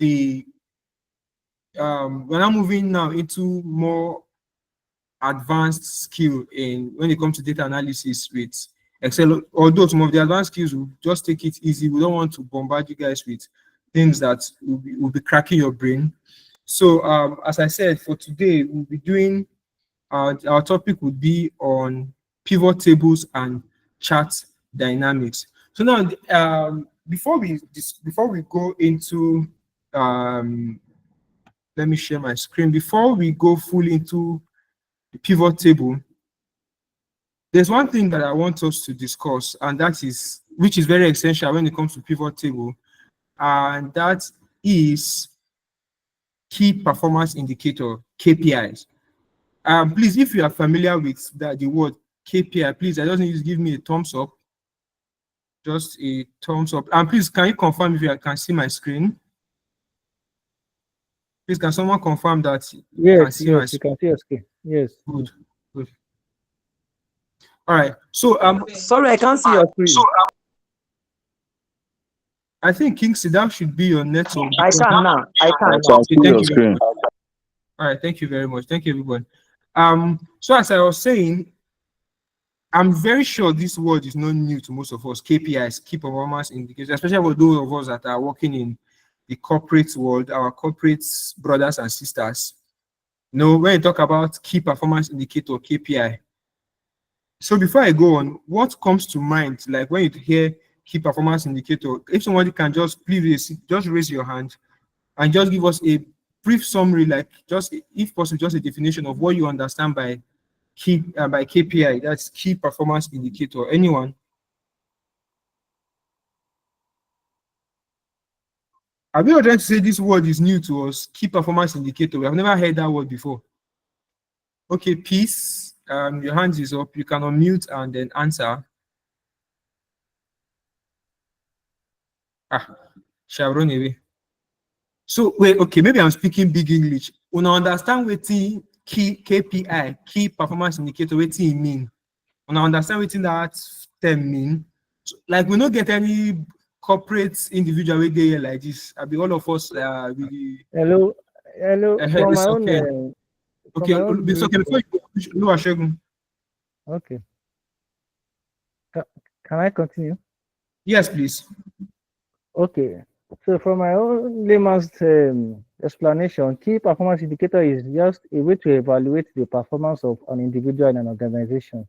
the we're now moving now into more advanced skill in when it comes to data analysis with Excel. Although some of the advanced skills will just take it easy, we don't want to bombard you guys with things that will be cracking your brain. So as I said, for today we'll be doing our topic would be on pivot tables and chart dynamics. So now before we go into let me share my screen. Before we go full into the pivot table, there's one thing that I want us to discuss, and that is, which is very essential when it comes to pivot table, and that is key performance indicator, KPIs. Please, if you are familiar with the word KPI, please, I just need you to give me a thumbs up. Just a thumbs up. And please, can you confirm if you can see my screen? Please, can someone confirm that you can see my screen? You can see your screen. Yes. Good. Good. All right. So sorry, I can't see your screen. I think Kingsley, that should be your network. I can now. I can. See your screen. All right. Thank you very much. Thank you, everyone. So as I was saying, I'm very sure this word is not new to most of us. KPIs, key performance indicators, especially for those of us that are working in the corporate world, our corporate brothers and sisters. You know, when you talk about key performance indicator, KPI. So before I go on, what comes to mind, like when you hear key performance indicator, if somebody can just please just raise your hand and just give us a brief summary, like just if possible, just a definition of what you understand by KPI, that's key performance indicator. Anyone? Are we all trying to say this word is new to us? Key performance indicator. We have never heard that word before. Okay, peace. Your hand is up. You can unmute and then answer. Shall run away. So wait, okay, maybe I'm speaking big English. When I understand what key KPI, key performance indicator, what it mean? When I understand what that term mean, so, like we don't get any corporate individual with there like this. I be all of us really. Hello. From my own. Okay. It's okay. Before you go, okay. Can I continue? Yes, please. Okay. So from my own layman's explanation, key performance indicator is just a way to evaluate the performance of an individual in an organization.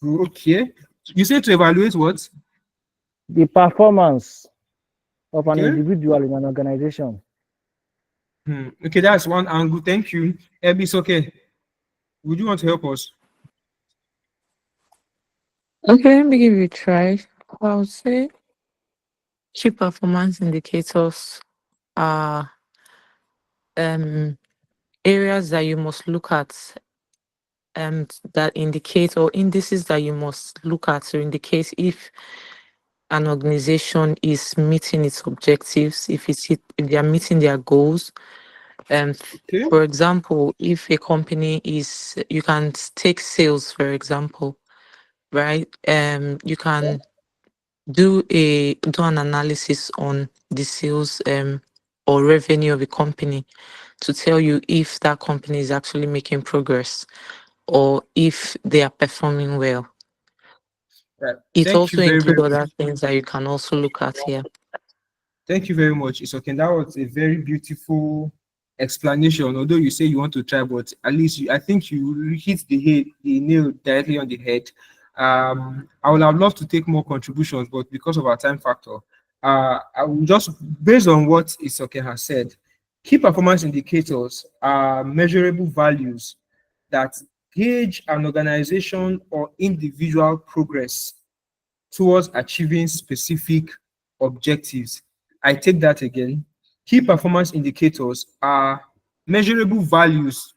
Okay. You say to evaluate what? The performance of an individual in an organization. Okay, that's one angle. Thank you. It's okay. Would you want to help us? Okay, let me give you a try. I would say key performance indicators are areas that you must look at that indicate, or indices that you must look at to indicate if an organization is meeting its objectives, if they are meeting their goals. For example, if a company is, you can take sales, for example, right? You can do an analysis on the sales or revenue of a company to tell you if that company is actually making progress or if they are performing well. Right. It also includes other things that you can also look at here. Thank you very much. It's okay. That was a very beautiful explanation. Although you say you want to try, but at least I think you hit the nail directly on the head. I would have loved to take more contributions, but because of our time factor, I will just, based on what Isoke has said, key performance indicators are measurable values that gauge an organization or individual progress towards achieving specific objectives. I take that again. Key performance indicators are measurable values.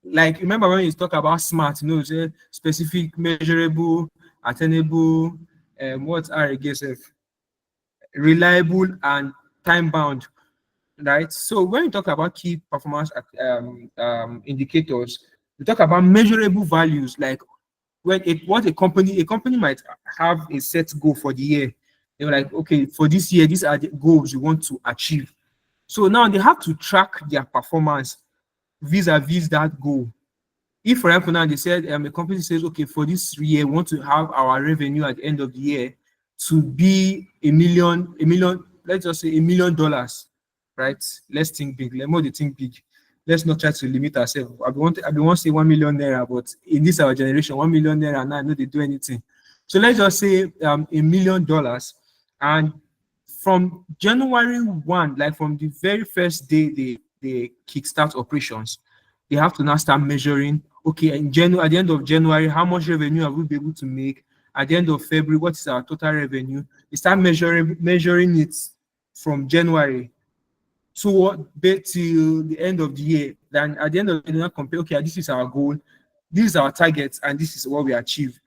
Like, remember when you talk about SMART, you know, say specific, measurable, attainable, what are against reliable and time bound, right? So when you talk about key performance indicators, we talk about measurable values, like when a company might have a set goal for the year, They were like, okay, for this year, these are the goals you want to achieve. So now they have to track their performance vis-a-vis that goal. If, for example, now they said a company says, okay, for this year, we want to have our revenue at the end of the year to be a million, let's just say $1 million, right? Let's think big. Let more they think big. Let's not try to limit ourselves. I want to say 1 million naira, but in this our generation, 1 million naira now, I know they do anything. So let's just say $1 million, and from January 1, like from the very first day they kickstart operations, they have to now start measuring. Okay, in January, at the end of January, how much revenue have we been able to make? At the end of February, what is our total revenue? They start measuring it from January till the end of the year. Then at the end of the year, they compare. Okay, this is our goal, this is our target, and this is what we achieved.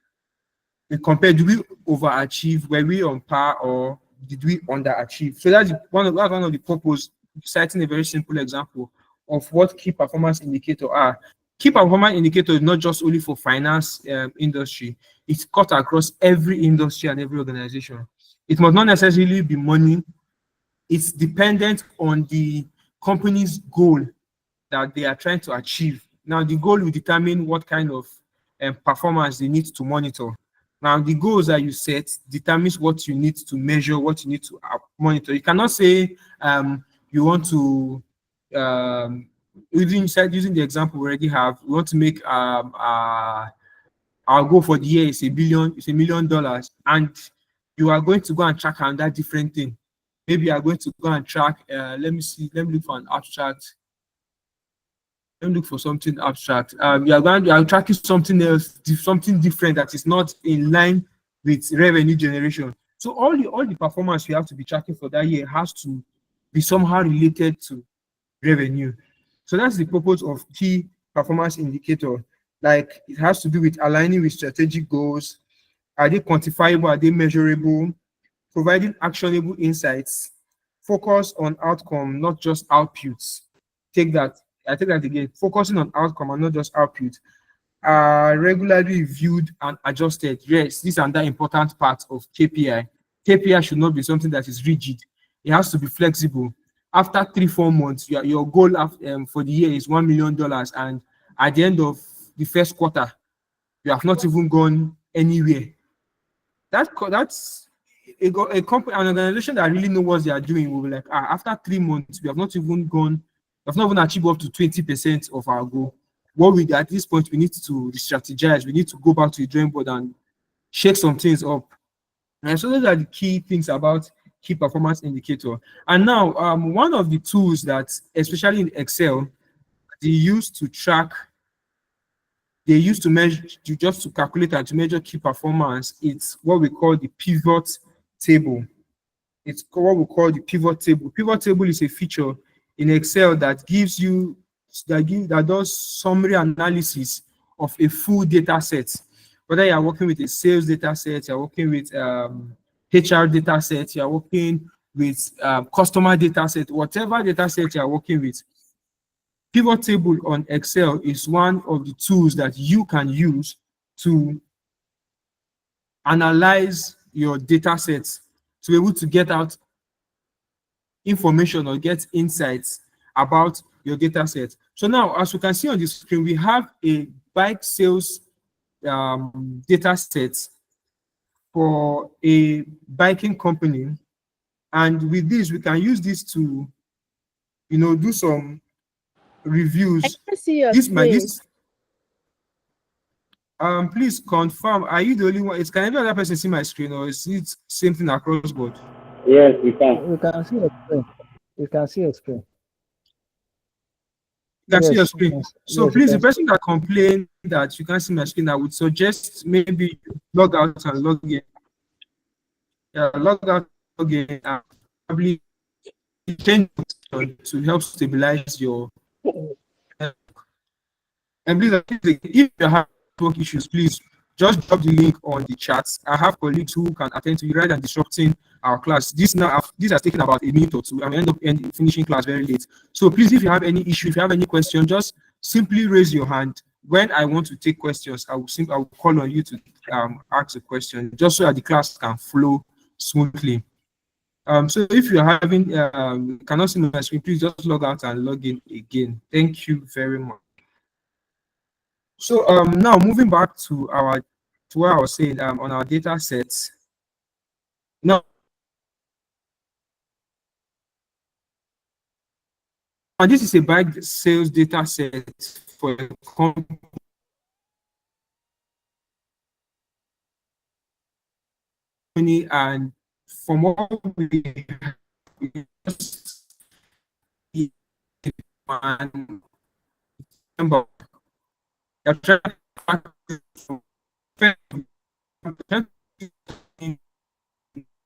We compare, do we overachieve, were we on par, or did we underachieve? So that's one of the purpose, citing a very simple example of what key performance indicator are. Key performance indicator is not just only for finance industry, it's cut across every industry and every organization. It must not necessarily be money, it's dependent on the company's goal that they are trying to achieve. Now, the goal will determine what kind of performance they need to monitor. Now, the goals that you set determines what you need to measure, what you need to monitor. You cannot say you want to, using the example we already have, we want to make our goal for the year is $1 million, and you are going to go and track another different thing. Maybe you are going to go and track, let me look for an abstract. Let me look for something abstract. You are tracking something else, something different that is not in line with revenue generation. So all the performance you have to be tracking for that year has to be somehow related to revenue. So that's the purpose of key performance indicator. Like, it has to do with aligning with strategic goals. Are they quantifiable? Are they measurable? Providing actionable insights. Focus on outcome, not just outputs. I take that again. Focusing on outcome and not just output. Are regularly reviewed and adjusted. Yes, this is another important part of KPI. KPI should not be something that is rigid. It has to be flexible. After 3-4 months, your goal for the year is $1 million, and at the end of the first quarter, you have not even gone anywhere. That's a company, an organization that really know what they are doing will be like, after 3 months, we have not even achieved up to 20% of our goal. At this point, we need to re-strategize. We need to go back to the drawing board and shake some things up. And so those are the key things about key performance indicator. And now, one of the tools that, especially in Excel, they use to measure, just to calculate and to measure key performance, it's what we call the pivot table. It's what we call the pivot table. Pivot table is a feature in Excel that does summary analysis of a full data set. Whether you are working with a sales data set, you are working with HR data set, you are working with customer data set, whatever data set you are working with. Pivot table on Excel is one of the tools that you can use to analyze your data sets, to be able to get out information or get insights about your data set. So now, as you can see on the screen, we have a bike sales data set for a biking company. And with this, we can use this to, do some reviews. I can see your screen. Please confirm, are you the only one? Can any other person see my screen, or is it same thing across board? Yes, we can. We can see your screen. You can see your screen. You can see your Yes, screen. yes, So yes, please, the yes. person that complained that you can't see my screen, I would suggest maybe log out and log in. Yeah, log out, log in, and probably change to help stabilize your. And please, if you have network issues, please just drop the link on the chat. I have colleagues who can attend to you rather than disrupting our class. This has taken about a minute or two. I may end up finishing class very late. So please, if you have any issue, if you have any question, just simply raise your hand. When I want to take questions, I will call on you to ask a question, just so that the class can flow smoothly. So if you're having cannot see my screen, please just log out and log in again. Thank you very much. So now moving back to what I was saying on our data sets. Now, and this is a bike sales data set for a company, and from what we just and number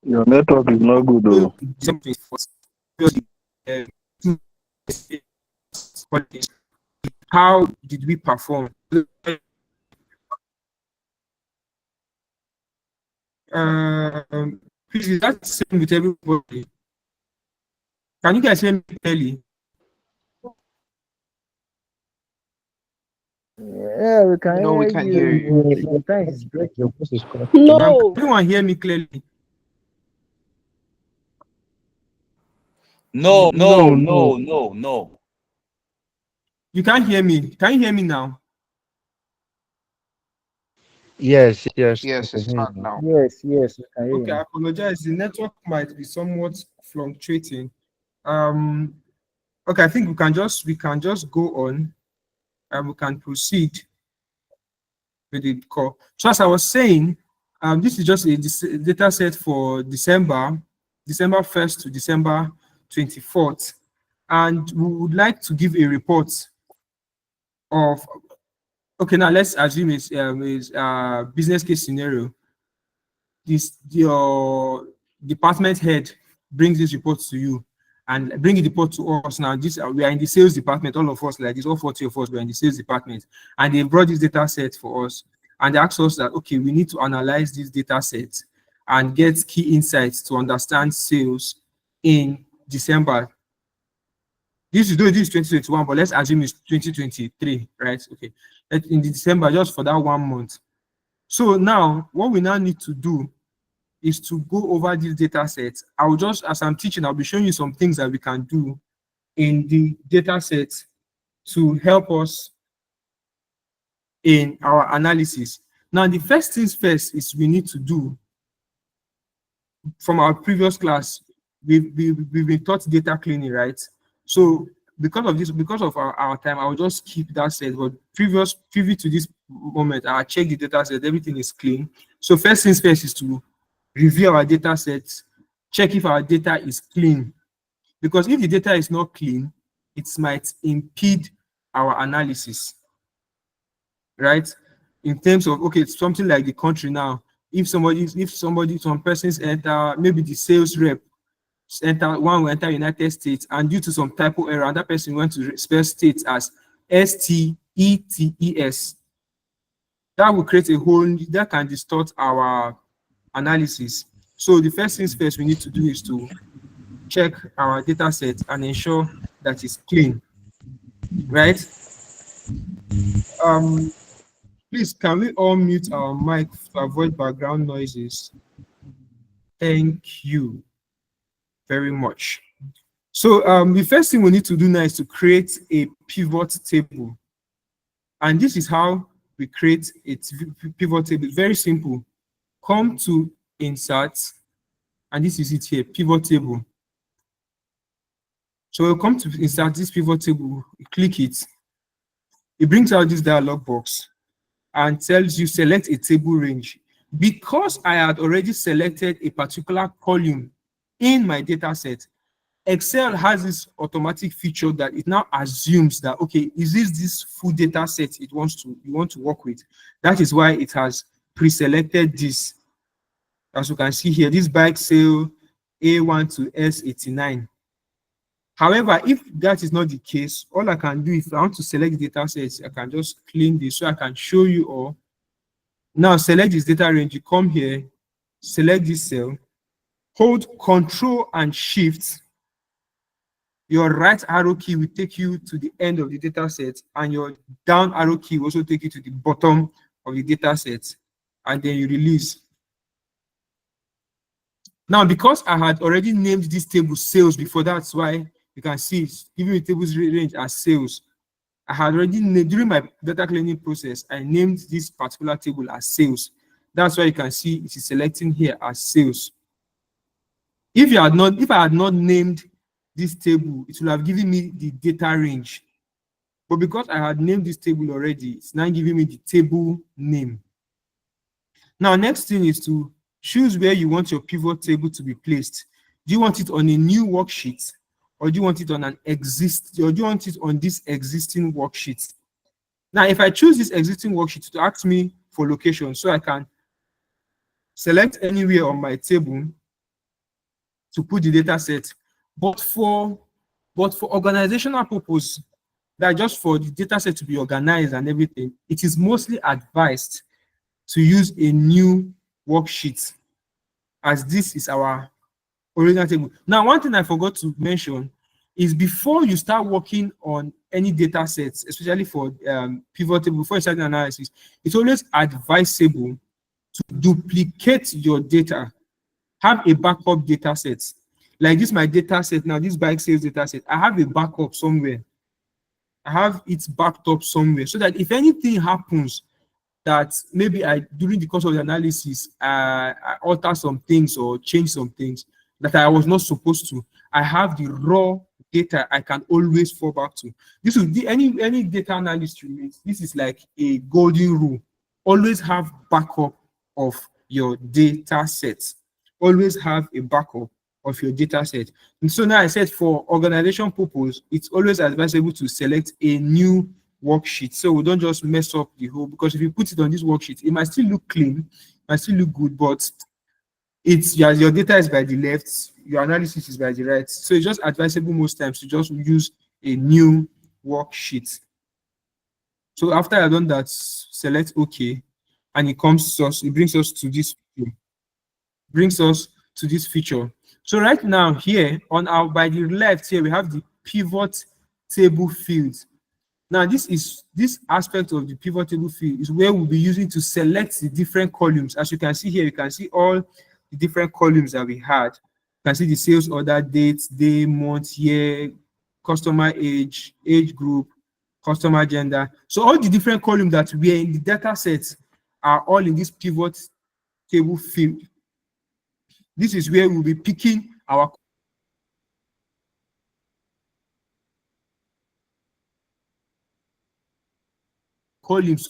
Your network is not good though. How did we perform? Please, is that the same with everybody? Can you guys hear me clearly? Yeah, we can No, we hear can't you. hear you. Sometimes it's breaking. Your voice is cracking. Can No. everyone hear me clearly? No, No, no, no. no, no, no. You can't hear me. Can you hear me now? Yes, yes. I Yes, can it's hear not you. now. Yes, yes, we can hear Okay, I you. apologize. The network might be somewhat fluctuating. Okay, I think we can just go on and we can proceed with the call. So as I was saying, this is just a data set for December 1st to December 24th. And we would like to give a report of, okay, now let's assume it's business case scenario. Your department head brings this report to you and bring the report to us. Now this we are in the sales department, all of us, like this, all 40 of us, we're in the sales department, and they brought this data set for us, and they asked us that, okay, we need to analyze this data set and get key insights to understand sales in December. This is 2021, but let's assume it's 2023, right? Okay, in December, just for that 1 month. So now what we now need to do is to go over these data sets. I will just, as I'm teaching, I'll be showing you some things that we can do in the data set to help us in our analysis. Now, the first things first is we need to do from our previous class, we've been taught data cleaning, right? So because of this, because of our time, I will just keep that set. But previous to this moment, I'll check the data set, everything is clean. So first things first is to review our data sets, check if our data is clean. Because if the data is not clean, it might impede our analysis, right? In terms of, okay, it's something like the country now. If some persons enter, maybe the sales rep one will enter United States, and due to some typo error, another person went to spell states as STETES. That will create a whole, that can distort our analysis. So the first things first we need to do is to check our data set and ensure that it's clean, right? Please, can we all mute our mic to avoid background noises? Thank you very much. So the first thing we need to do now is to create a pivot table. And this is how we create a pivot table. Very simple. Come to insert, and this is it here, pivot table. So we'll come to insert this pivot table, click it. It brings out this dialog box and tells you select a table range. Because I had already selected a particular column in my data set, Excel has this automatic feature that it now assumes that, okay, is this full data set you want to work with? That is why it has pre-selected this. As you can see here, this bike sale A1 to S89. However, if that is not the case, all I can do, if I want to select data sets, I can just clean this so I can show you all. Now select this data range, you come here, select this cell, hold Control and Shift. Your right arrow key will take you to the end of the data set, and your down arrow key will also take you to the bottom of the data set, and then you release. Now, because I had already named this table sales before, that's why you can see it's giving me tables range as sales. I had already named, during my data cleaning process, I named this particular table as sales. That's why you can see it is selecting here as sales. If I had not named this table, it would have given me the data range. But because I had named this table already, it's now giving me the table name. Now, next thing is to choose where you want your pivot table to be placed. Do you want it on a new worksheet, or do you want it on or do you want it on this existing worksheet? Now, if I choose this existing worksheet to ask me for location, so I can select anywhere on my table to put the data set, but for organizational purpose, that just for the data set to be organized and everything, it is mostly advised to use a new worksheet, as this is our original table. Now, one thing I forgot to mention is before you start working on any data sets, especially for pivot table, before you start analysis, it's always advisable to duplicate your data. Have a backup data set. Like this, my data set now, this bike sales data set, I have a backup somewhere. I have it backed up somewhere so that if anything happens, that maybe during the course of the analysis, I alter some things or change some things that I was not supposed to, I have the raw data I can always fall back to. This will be any data analyst you meet. This is like a golden rule. Always have backup of your data sets. Always have a backup of your data set. And so now I said for organization purpose, it's always advisable to select a new worksheet, so we don't just mess up the whole, because if you put it on this worksheet, it might still look clean, might still look good, but it's your data is by the left, your analysis is by the right. So it's just advisable most times to just use a new worksheet. So after I've done that, select OK, and it brings us to this feature. So right now here on our by the left here, we have the pivot table fields. Now, this aspect of the pivot table field is where we'll be using to select the different columns. As you can see here, you can see all the different columns that we had. You can see the sales order, date, day, month, year, customer age, age group, customer gender. So all the different columns that we are in the data sets are all in this pivot table field. This is where we'll be picking our columns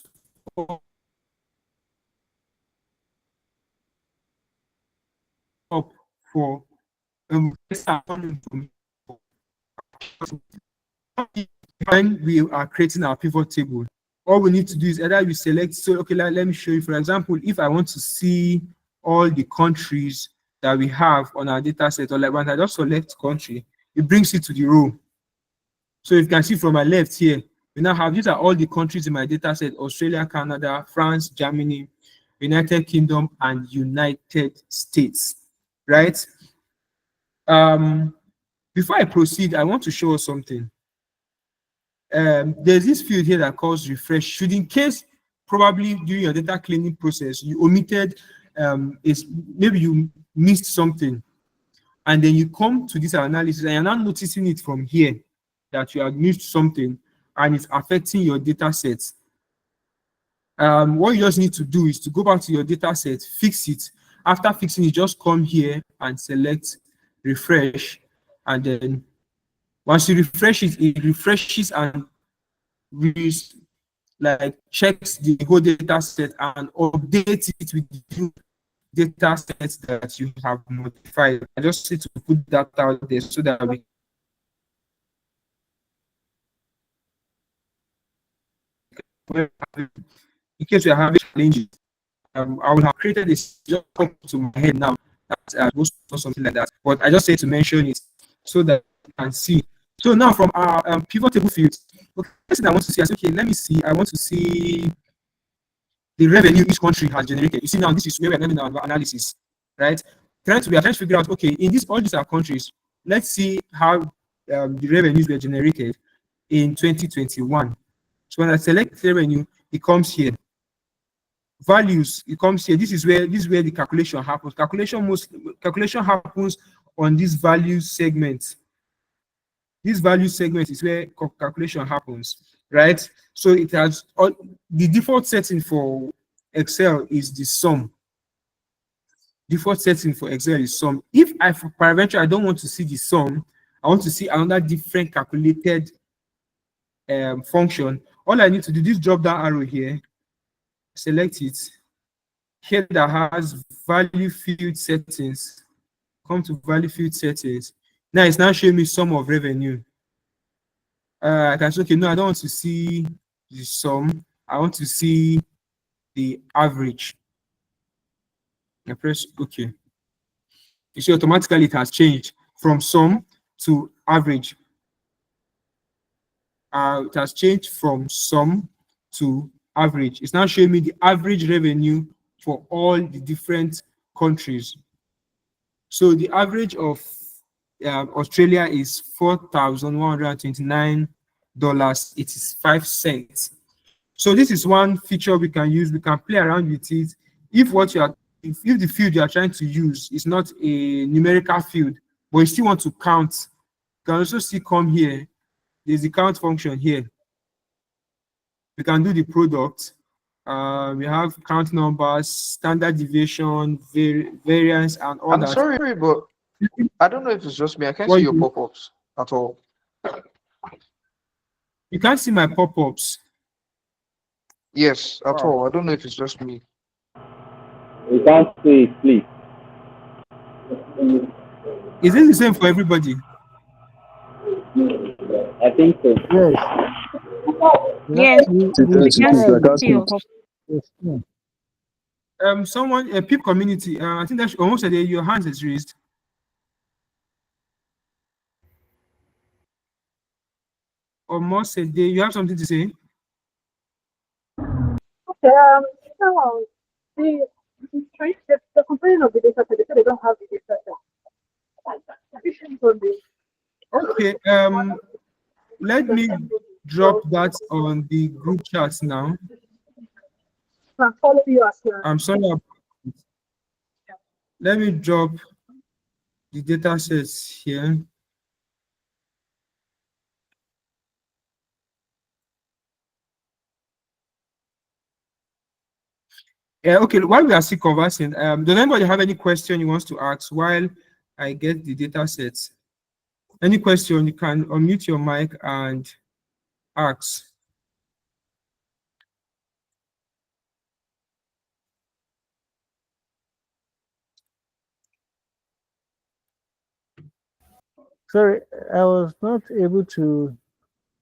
up for when we are creating our pivot table. All we need to do is either we select, so okay, let me show you. For example, if I want to see all the countries that we have on our data set, or like when I just select country, it brings it to the row. So you can see from my left here, we now have, these are all the countries in my data set: Australia, Canada, France, Germany, United Kingdom, and United States, right? Before I proceed, I want to show us something. There's this field here that calls refresh. Should in case probably during your data cleaning process, you omitted, maybe you missed something, and then you come to this analysis and you're not noticing it from here that you have missed something and it's affecting your data set. What you just need to do is to go back to your data set, fix it. After fixing it, just come here and select refresh, and then once you refresh it, it refreshes and checks the whole data set and updates it with the new data sets that you have modified. I just need to put that out there so that we, in case we are having challenges, I would have created this, just come to my head now, that goes or something like that. But I just say to mention it so that you can see. So now from our pivot table fields, okay, first thing I want to see, I say, okay, let me see, I want to see the revenue each country has generated. You see now, this is where we're doing our analysis, right? We are trying to figure out, okay, in all these are countries, let's see how the revenues were generated in 2021. So when I select revenue, it comes here. values, it comes here. This is where the calculation happens. Calculation happens on this value segment. This value segment is where calculation happens, right? So it has all the default setting for Excel is the sum. Default setting for Excel is sum. If I, for peradventure, I don't want to see the sum, I want to see another different calculated function. All I need to do, this drop down arrow here, select it. Here that has value field settings. Come to value field settings. Now it's now showing me sum of revenue. I can say, okay, no, I don't want to see the sum. I want to see the average. I press OK. You see, automatically it has changed from sum to average. It has changed from sum to average. It's now showing me the average revenue for all the different countries. So the average of Australia is $4,129.85. So this is one feature we can use. We can play around with it. If the field you are trying to use is not a numerical field, but you still want to count, you can also see come here. There's the count function here. We can do the product. We have count numbers, standard deviation, variance, and all I'm that. sorry, but I don't know if it's just me. I can't What see you your do? pop-ups at all. You can't see my pop-ups. Yes, at Wow. all. I don't know if it's just me. We can't see it, please. Is it the same for everybody? I think so. Yes. Yes, we can see your Yes. Someone, a PIP community. I think that's almost a day. Your hands is raised. Almost a day. You have something to say? Okay, so the the complaint of the data set, they say they don't have the data set. Okay. Let me drop that on the group chat now. Can follow you as well. I'm sorry. Let me drop the data sets here. Okay, while we are still conversing, does anybody have any question you want to ask while I get the data sets? Any question, you can unmute your mic and ask. Sorry, I was not able to,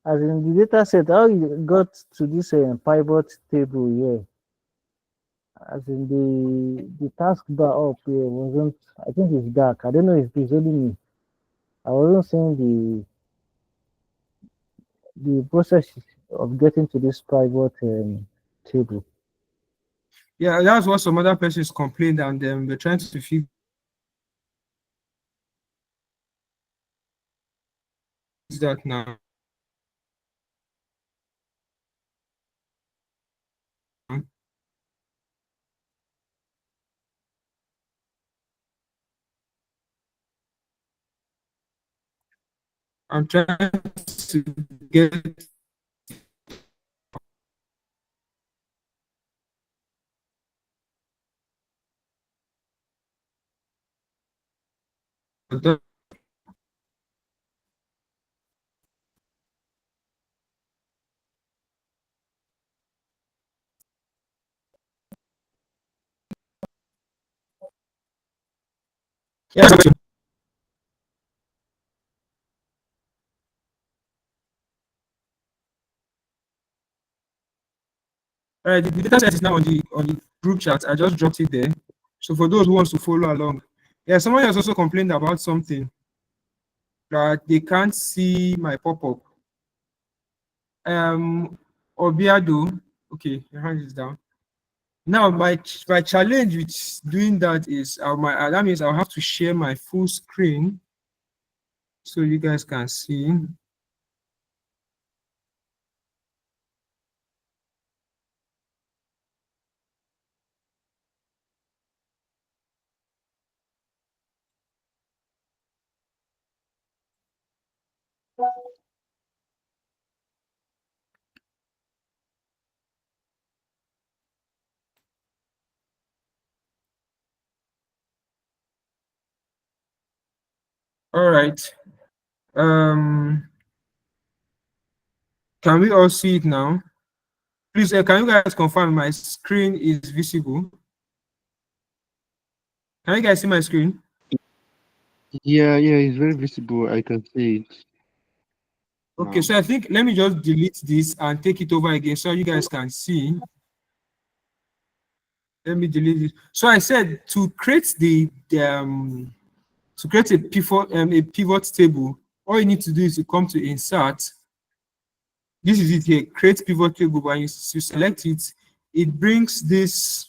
as in the data set, how you got to this pivot table here. As in the taskbar up here wasn't, I think it's dark. I don't know if it's only me. I wasn't seeing the process of getting to this pivot table. Yeah, that's what some other persons complained, and we're trying to fix that now. I'm trying to get the yeah. All right, the data set is now on the group chat. I just dropped it there. So for those who wants to follow along, yeah, someone has also complained about something that they can't see my pop-up. Obiado, okay, your hand is down. Now my challenge with doing that is that means I'll have to share my full screen so you guys can see. All right. Can we all see it now? Please, can you guys confirm my screen is visible? Can you guys see my screen? Yeah, yeah, it's very visible. I can see it Okay, now. so I think let me just delete this and take it over again so you guys can see. Let me delete it. So I said to create to create a pivot table, all you need to do is to come to insert. This is it here, create pivot table. When you select it, it brings this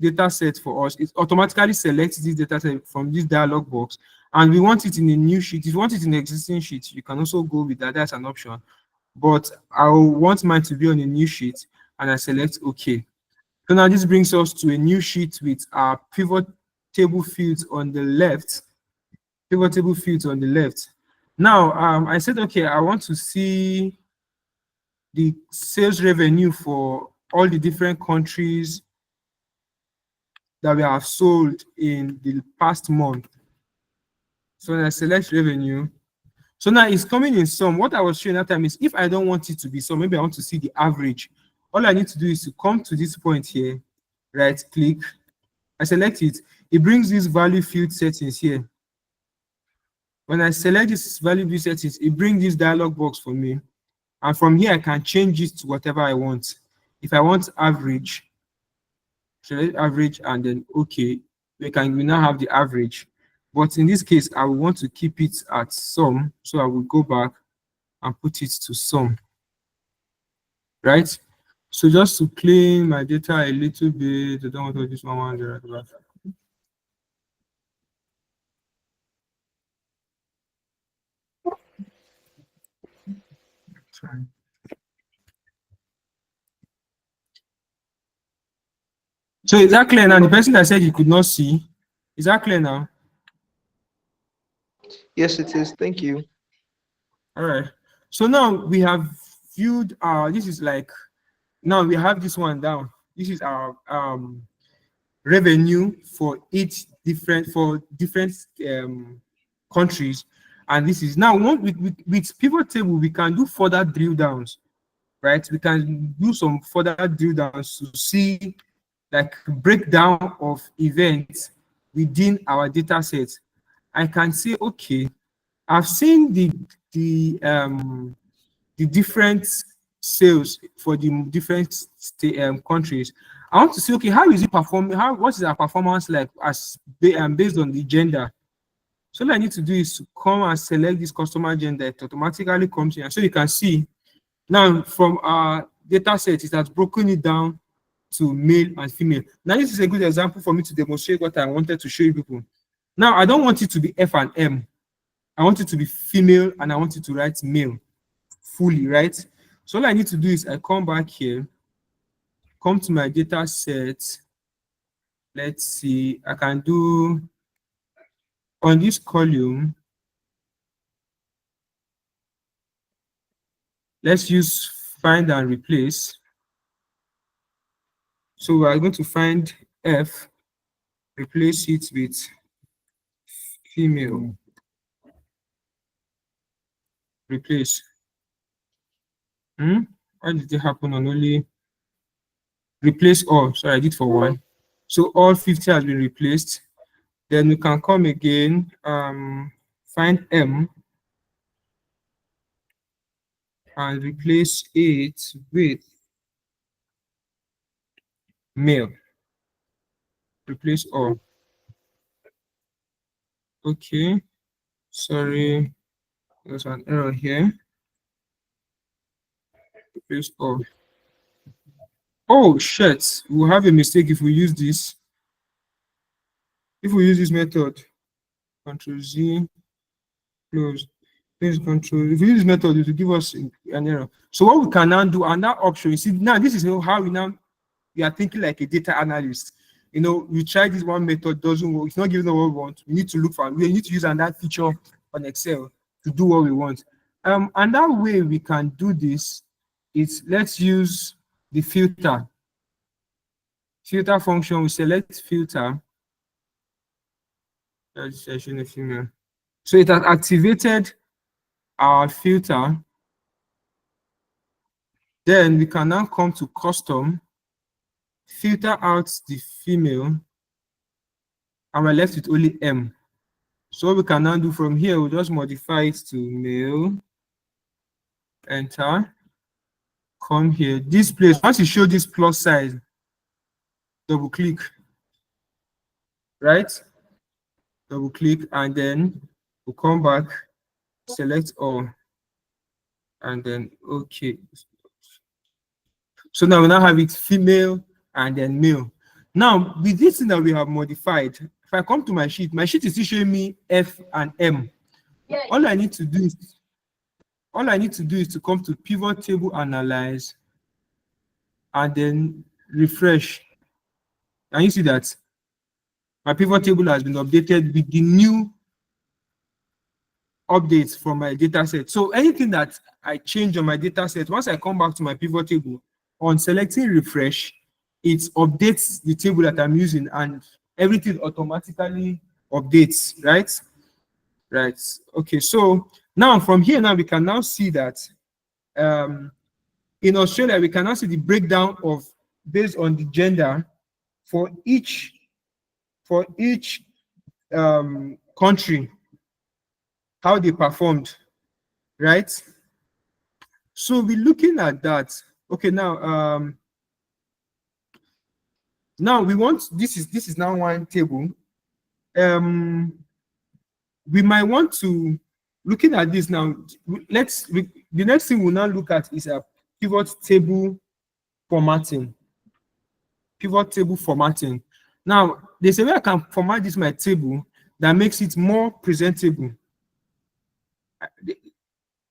data set for us. It automatically selects this data set from this dialog box, and we want it in a new sheet. If you want it in an existing sheet, you can also go with that. That's an option. But I want mine to be on a new sheet, and I select OK. So now this brings us to a new sheet with our pivot table fields on the left. Pivot table fields on the left. Now, I said, okay, I want to see the sales revenue for all the different countries that we have sold in the past month. So when I select revenue, so now it's coming in sum. What I was showing that time is if I don't want it to be sum, maybe I want to see the average. All I need to do is to come to this point here, right click, I select it. It brings this value field settings here. When I select this value field settings, it brings this dialog box for me. And from here, I can change it to whatever I want. If I want average, select average and then okay, we now have the average. But in this case, I will want to keep it at sum. So I will go back and put it to sum. Right? So just to clean my data a little bit, I don't want to do this one. Sorry. So is that clear now? The person that said you could not see, is that clear now? Yes, it is. Thank you. All right. So now we have viewed this is like, now we have this one down. This is our revenue for different countries. And this is now with pivot table, we can do further drill downs, right? We can do some further drill downs to see like breakdown of events within our data set. I can say, okay, I've seen the different sales for the different countries. I want to see, okay, how is it performing? What is our performance like as based on the gender? So all I need to do is to come and select this customer gender. It automatically comes here. So you can see now from our data set, it has broken it down to male and female. Now this is a good example for me to demonstrate what I wanted to show you people. Now I don't want it to be F and M. I want it to be female and I want it to write male fully, right? So all I need to do is I come back here, come to my data set. Let's see, I can do on this column. Let's use find and replace. So we are going to find F, replace it with female. Replace. Why did it happen on only replace all? Sorry, I did for one. So all 50 has been replaced. Then we can come again, find M and replace it with male. Replace all. Okay. Sorry, there's an error here. Replace all. Oh shit, we'll have a mistake if we use this. If we use this method, Control Z, close. Please control. If we use this method, it will give us an error. So what we can now do, and that option, you see, now this is how we are thinking like a data analyst. we try this one method, doesn't work, it's not giving us what we want. We need to look for, we need to use another feature on Excel to do what we want. Another way we can do this is, let's use the filter function. We select filter. So it has activated our filter. Then we can now come to custom, filter out the female, and we're left with only M. So what we can now do from here, we'll just modify it to male, enter, come here. This place, once you show this plus sign, double click, right? Double click, and then we'll come back, select all, and then okay. So now we now have it female and then male. Now with this thing that we have modified, if I come to my sheet is still showing me F and M. All I need to do is to come to pivot table analyze and then refresh. And you see that my pivot table has been updated with the new updates from my data set. So anything that I change on my data set, once I come back to my pivot table, on selecting refresh, it updates the table that I'm using and everything automatically updates, right? Right. Okay, so now from here, now we can now see that in Australia, we can now see the breakdown of based on the gender for each country, how they performed, right? So we're looking at that. Okay, now now we want, this is now one table. We might want to, looking at this now, the next thing we'll now look at is a pivot table formatting. Pivot table formatting. Now, there's a way I can format this my table that makes it more presentable.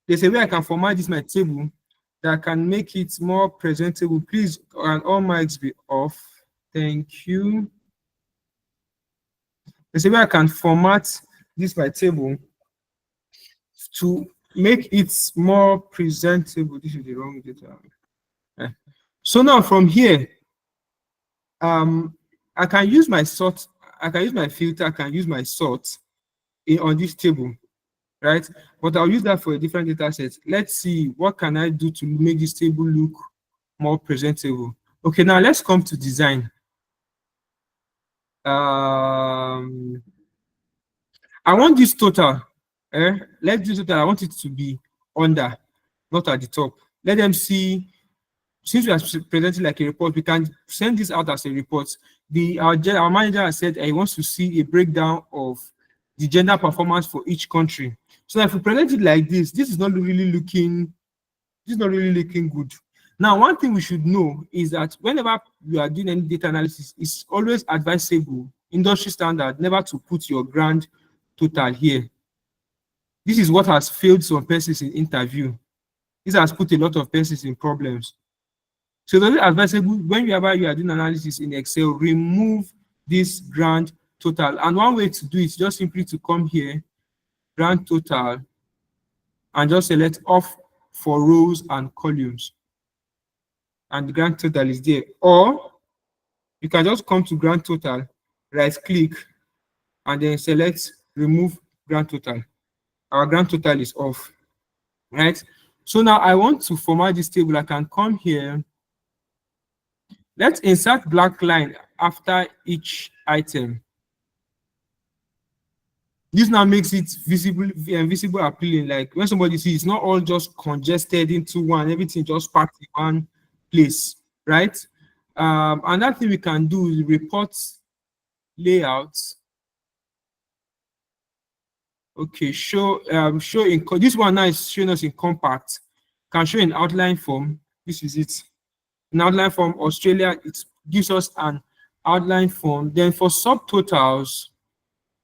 There's a way I can format this my table that can make it more presentable. Please, can all mics be off? Thank you. There's a way I can format this my table to make it more presentable. This is the wrong data. So now from here, I can use my sort, I can use my filter, I can use my sort on this table, right? But I'll use that for a different data set. Let's see, what can I do to make this table look more presentable? Okay, now let's come to design. I want this total. Let's do total. I want it to be under, not at the top. Let them see. Since we are presenting like a report, we can send this out as a report. Our manager has said he wants to see a breakdown of the gender performance for each country. So if we present it like this, this is not really looking good. Now, one thing we should know is that whenever you are doing any data analysis, it's always advisable, industry standard, never to put your grand total here. This is what has failed some persons in interview. This has put a lot of persons in problems. So it's advisable whenever you are doing analysis in Excel, remove this grand total. And one way to do it is just simply to come here, grand total, and just select off for rows and columns. And the grand total is there. Or you can just come to grand total, right click, and then select remove grand total. Our grand total is off, right? So now I want to format this table. I can come here. Let's insert black line after each item. This now makes it visible appealing. Like when somebody sees, it's not all just congested into one, everything just packed in one place, right? Another thing we can do is report layouts. Okay, show in this one now is showing us in compact. Can show in outline form. This is it. In outline form, Australia, it gives us an outline form. Then for subtotals,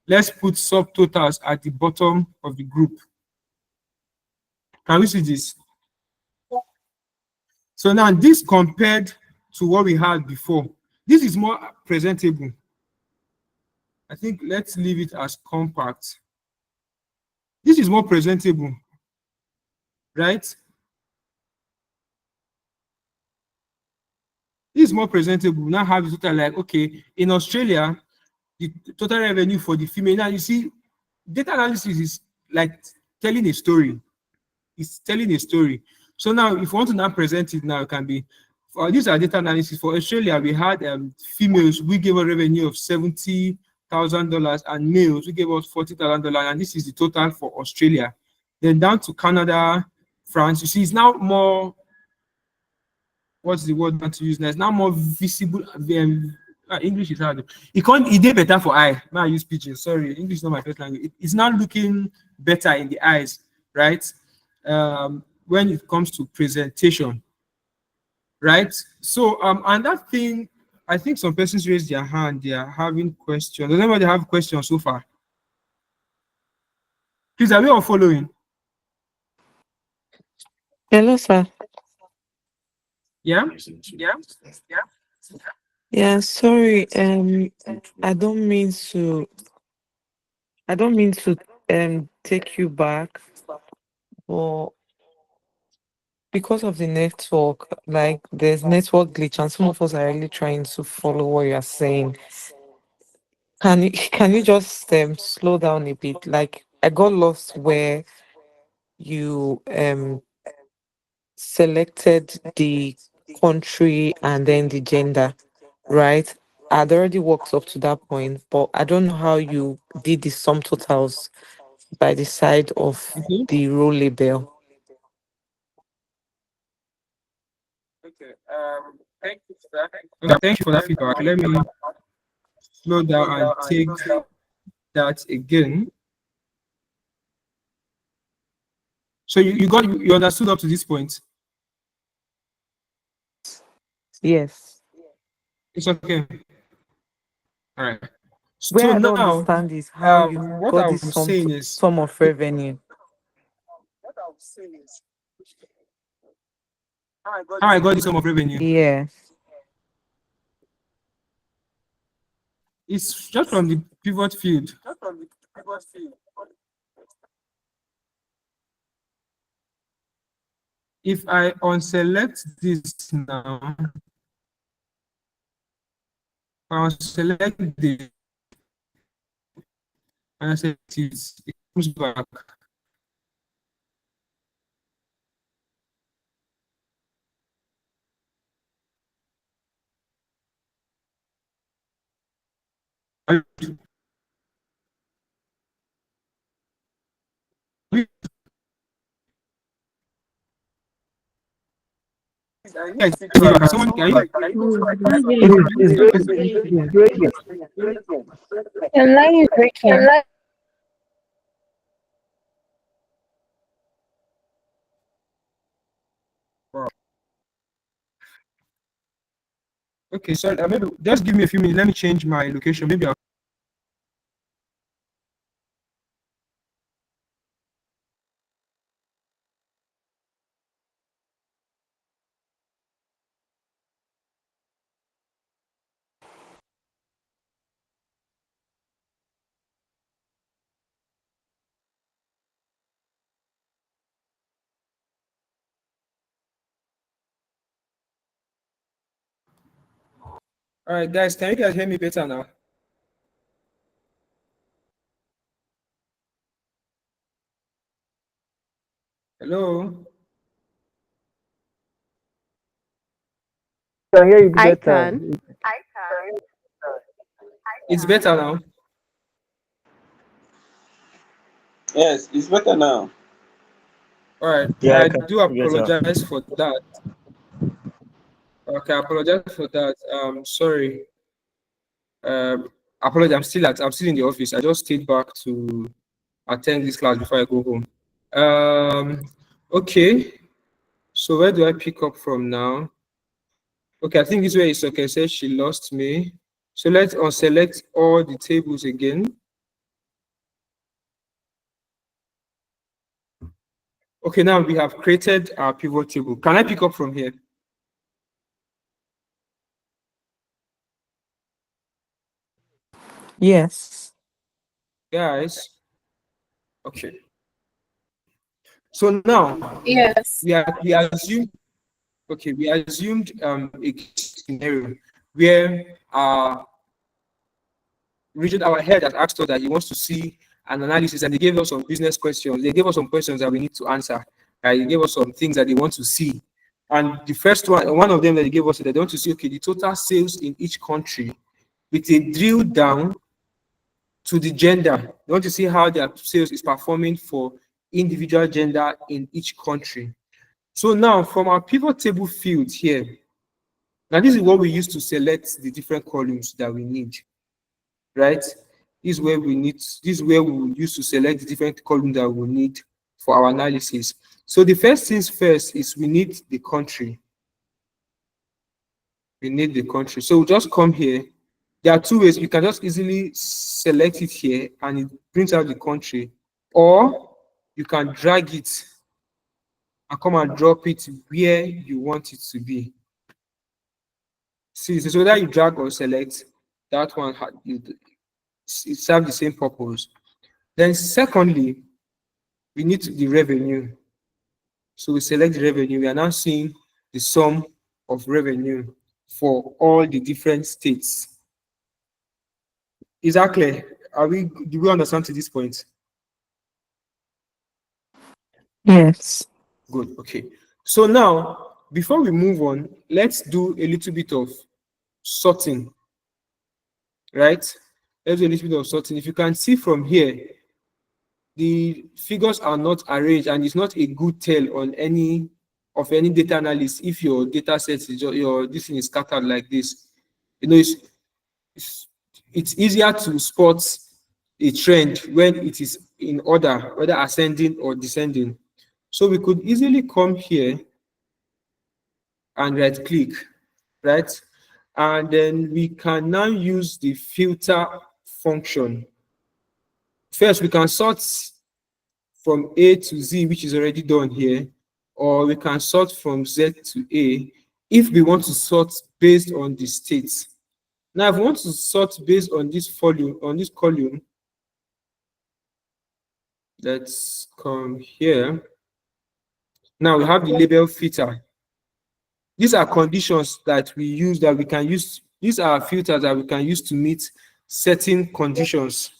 let's put subtotals at the bottom of the group. Can we see this? So now this compared to what we had before. This is more presentable. I think let's leave it as compact. This is more presentable, right? This is more presentable. Now have it total like, okay, in Australia, the total revenue for the female. Now you see, data analysis is like telling a story. It's telling a story. So now, if you want to now present it, now it can be. For these are data analysis for Australia. We had females. We gave a revenue of $70,000, and males we gave us $40,000, and this is the total for Australia. Then down to Canada, France. You see, it's now more. What's the word not to use now? It's now more visible. English is hard. It can't. It did better for eye. Now I use pidgin. Sorry, English is not my first language. It's now looking better in the eyes, right? When it comes to presentation, right? So and that thing, I think some persons raised their hand. They are having questions. Does anybody have questions so far? Please, are we all following? Hello, sir. Yeah. Yeah, sorry. I don't mean to. I don't mean to take you back, but because of the network, like there's network glitch, and some of us are really trying to follow what you're saying. Can you can you just slow down a bit? Like I got lost where you selected the country and then the gender, right? I'd already worked up to that point, but I don't know how you did the sum totals by the side of Okay. the row label. Okay. Thank you for that. Okay, thank you for that feedback. Let me slow down and take that again. So you understood up to this point. Yes. It's okay. All right. Where So I don't now, understand is how you what got this I'm saying is, sum of revenue. how I got the sum of revenue. Yeah. It's just from the pivot field. If I unselect this now, I unselect this and I select it comes back. Guys, someone can you? It's breaking. Your line is breaking. Wow. Okay, so maybe just give me a few minutes. Let me change my location. Maybe I'll. All right, guys, can you guys hear me better now? Hello. I can hear you I better. can. It's better now. Yes, it's better now. All right. Yeah, I I can do hear you better. apologize for that. Okay, I apologize for that. Sorry. Apologize. I'm still in the office. I just stayed back to attend this class before I go home. Okay. So where do I pick up from now? Okay, I think this way is okay. Says she lost me. So let's unselect all the tables again. Okay, now we have created our pivot table. Can I pick up from here? Yes. Guys, okay. So now Yes. we assumed, okay, we assumed a scenario where Richard, our head, has asked us that he wants to see an analysis, and they gave us some business questions. They gave us some questions that we need to answer. They gave us some things that they want to see. And the first one of them that they gave us, that they want to see, okay, the total sales in each country with a drill down to the gender. They want to see how their sales is performing for individual gender in each country. So now, from our pivot table field here, now this is what we use to select the different columns that we need, right? This is where we need, this is where we will use to select the different columns that we need for our analysis. So the first things first is we need the country. We need the country. So we'll just come here. There are two ways. You can just easily select it here and it brings out the country, or you can drag it and come and drop it where you want it to be. See, so whether you drag or select, that one it serves the same purpose. Then secondly, we need the revenue. So we select the revenue. We are now seeing the sum of revenue for all the different states. Is that clear? Do we understand to this point? Yes. Good. Okay. So now, before we move on, let's do a little bit of sorting. Right? Let's do a little bit of sorting. If you can see from here, the figures are not arranged, and it's not a good tell on any data analyst if your data set is your this thing is scattered like this. You know, it's easier to spot a trend when it is in order, whether ascending or descending. So we could easily come here and right click, right? And then we can now use the filter function. First, we can sort from A to Z, which is already done here, or we can sort from Z to A if we want to sort based on the states. Now, if we want to sort based on this column, let's come here. Now we have the label filter. These are conditions that we use, that we can use. These are filters that we can use to meet certain conditions.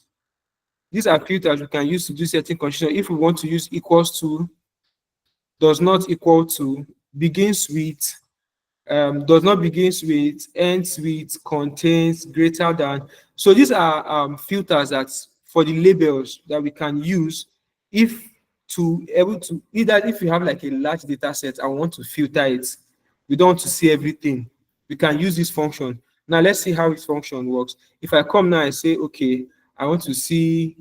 These are filters we can use to do certain conditions. If we want to use equals to, does not equal to, begins with, does not begins with, ends with, contains, greater than. So these are filters that for the labels that we can use if to able to, either if you have like a large data set and want to filter it, we don't want to see everything, we can use this function. Now let's see how this function works. If I come now and say, okay, I want to see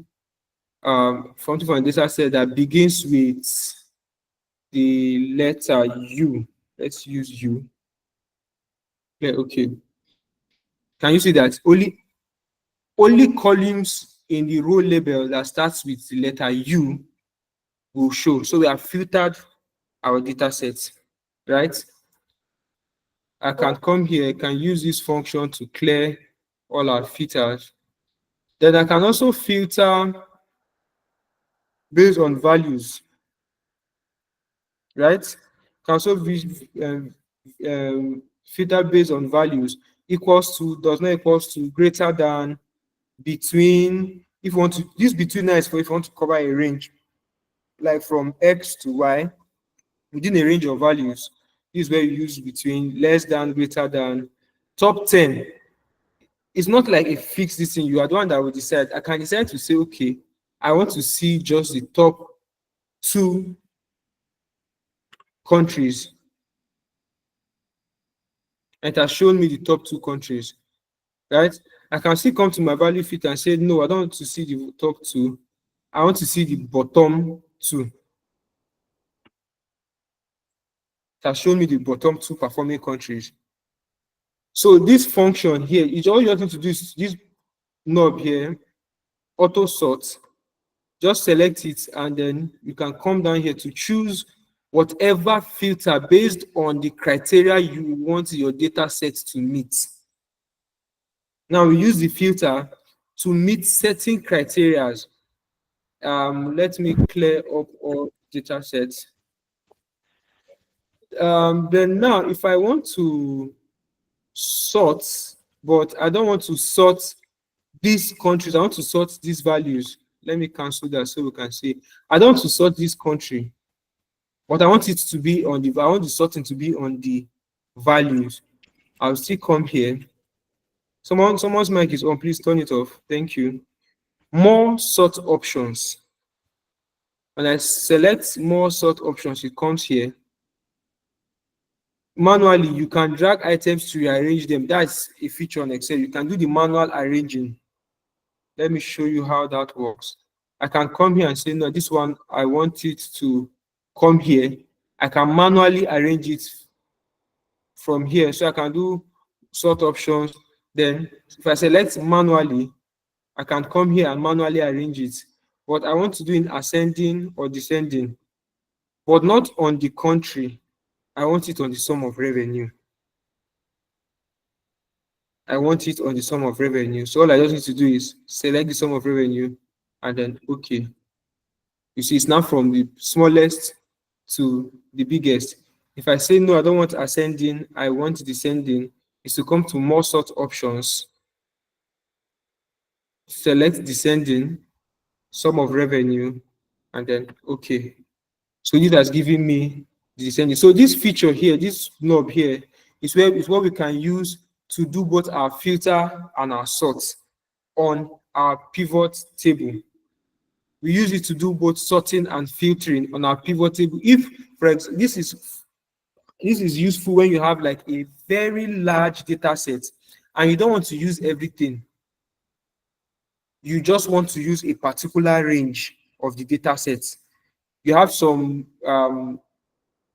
something from a data set that begins with the letter U. Let's use U. Yeah, okay. Can you see that only columns in the row label that starts with the letter U will show? So we have filtered our data set, right? I can come here, I can use this function to clear all our filters. Then I can also filter based on values, right? Can also filter based on values, equals to, does not equals to, greater than, between. If you want to, this between now is for if you want to cover a range, like from X to Y, within a range of values. This is where you use between, less than, greater than. Top 10. It's not like a fixed this thing. You are the one that will decide. I can decide to say, okay, I want to see just the top 2 countries. And it has shown me the top 2 countries, right? I can still come to my value filter and say, no, I don't want to see the top 2. I want to see the bottom 2. It has shown me the bottom 2 performing countries. So this function here, all you have to do is this knob here, auto sort. Just select it, and then you can come down here to choose whatever filter based on the criteria you want your data set to meet. Now we use the filter to meet certain criteria. Let me clear up all data sets. Then now, if I want to sort, but I don't want to sort these countries, I want to sort these values. Let me cancel that so we can see. I don't want to sort this country, but I want it to be on the, I want the sorting to be on the values. I'll still come here. Someone's mic is on, please turn it off. Thank you. More sort options. When I select more sort options, it comes here. Manually, you can drag items to rearrange them. That's a feature on Excel. You can do the manual arranging. Let me show you how that works. I can come here and say, no, this one, I want it to come here. I can manually arrange it from here. So I can do sort options. Then if I select manually, I can come here and manually arrange it. But I want to do in ascending or descending, but not on the country. I want it on the sum of revenue. I want it on the sum of revenue. So all I just need to do is select the sum of revenue and then okay. You see, it's now from the smallest to the biggest. If I say no, I don't want ascending, I want descending, is to come to more sort options, select descending, sum of revenue, and then okay. So this has given me the descending. So this feature here, this knob here, is what we can use to do both our filter and our sort on our pivot table. We use it to do both sorting and filtering on our pivot table. If, for example, this is useful when you have like a very large data set and you don't want to use everything. You just want to use a particular range of the data set. You have some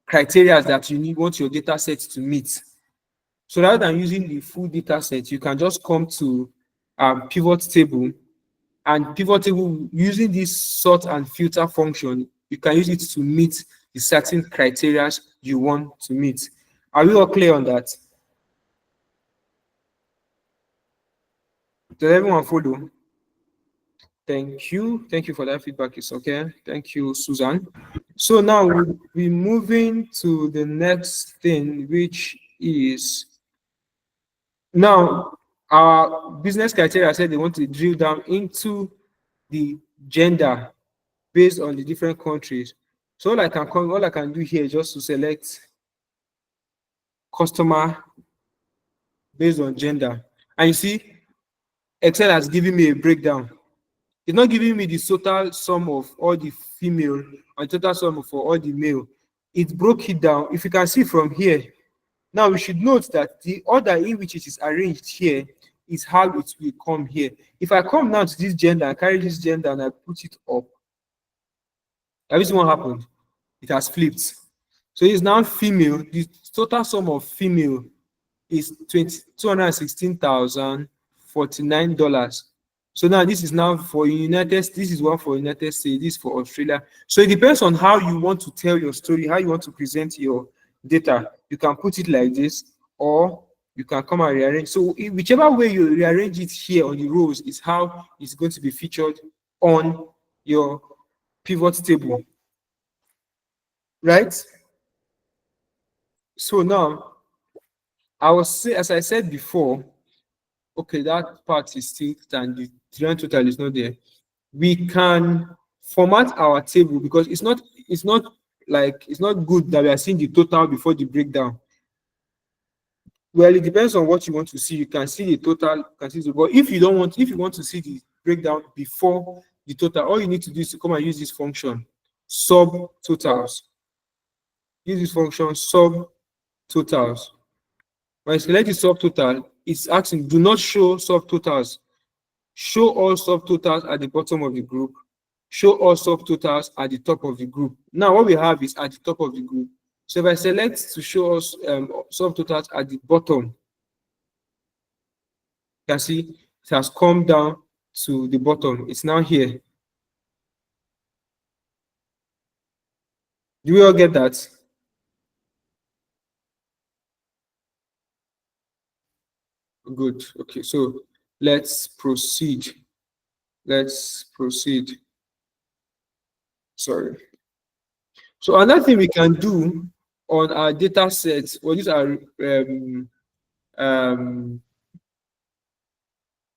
criteria that you want your data set to meet. So rather than using the full data set, you can just come to pivot table, and pivot table, using this sort and filter function, you can use it to meet the certain criteria you want to meet. Are we all clear on that? Does everyone follow? Thank you. Thank you for that feedback. It's okay. Thank you, Susan. So now we'll be moving to the next thing, which is now our business criteria said they want to drill down into the gender based on the different countries. So all I can do here is just to select customer based on gender. And you see, Excel has given me a breakdown. It's not giving me the total sum of all the female and total sum for all the male. It broke it down. If you can see from here, now we should note that the order in which it is arranged here is how it will come here. If I come now to this gender and carry this gender and I put it up, everything what happened? It has flipped. So it's now female. The total sum of female is $216,049. So now this is now for United States. This is one for United States. This is for Australia. So it depends on how you want to tell your story, how you want to present your data. You can put it like this, or you can come and rearrange. So whichever way you rearrange it here on the rows is how it's going to be featured on your pivot table, right? So now, I was say, as I said before, okay, that part is still and the grand total is not there. We can format our table because it's not good that we are seeing the total before the breakdown. Well, it depends on what you want to see. You can see the total, but if you want to see the breakdown before the total, all you need to do is to come and use this function, subtotals. Use this function, subtotals. When I select the subtotal, it's asking, do not show subtotals. Show all subtotals at the bottom of the group. Show all subtotals at the top of the group. Now, what we have is at the top of the group. So if I select to show us subtotals at the bottom, you can see it has come down to the bottom. It's now here. Do we all get that? Good. Okay, so let's proceed. Let's proceed. Sorry. So another thing we can do on our data sets, or these are um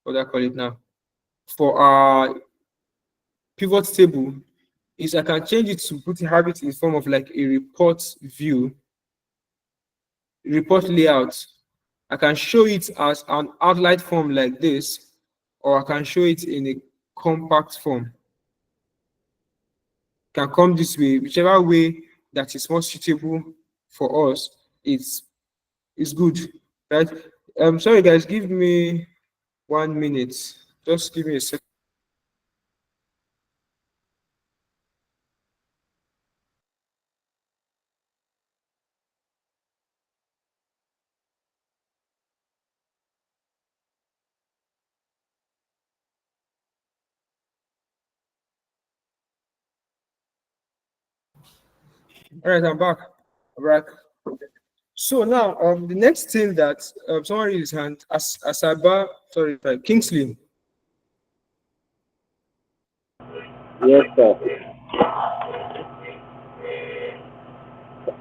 what do I call it now? For our pivot table, is I can change it to have it in form of like a report view, report layout. I can show it as an outline form like this, or I can show it in a compact form. Can come this way, whichever way that is more suitable for us is good, right? Sorry guys, give me 1 minute. Just give me a second. All right, I'm back. I'm back. So now, the next thing that someone raised his hand, Asaba, sorry, Kingsley. Yes, sir.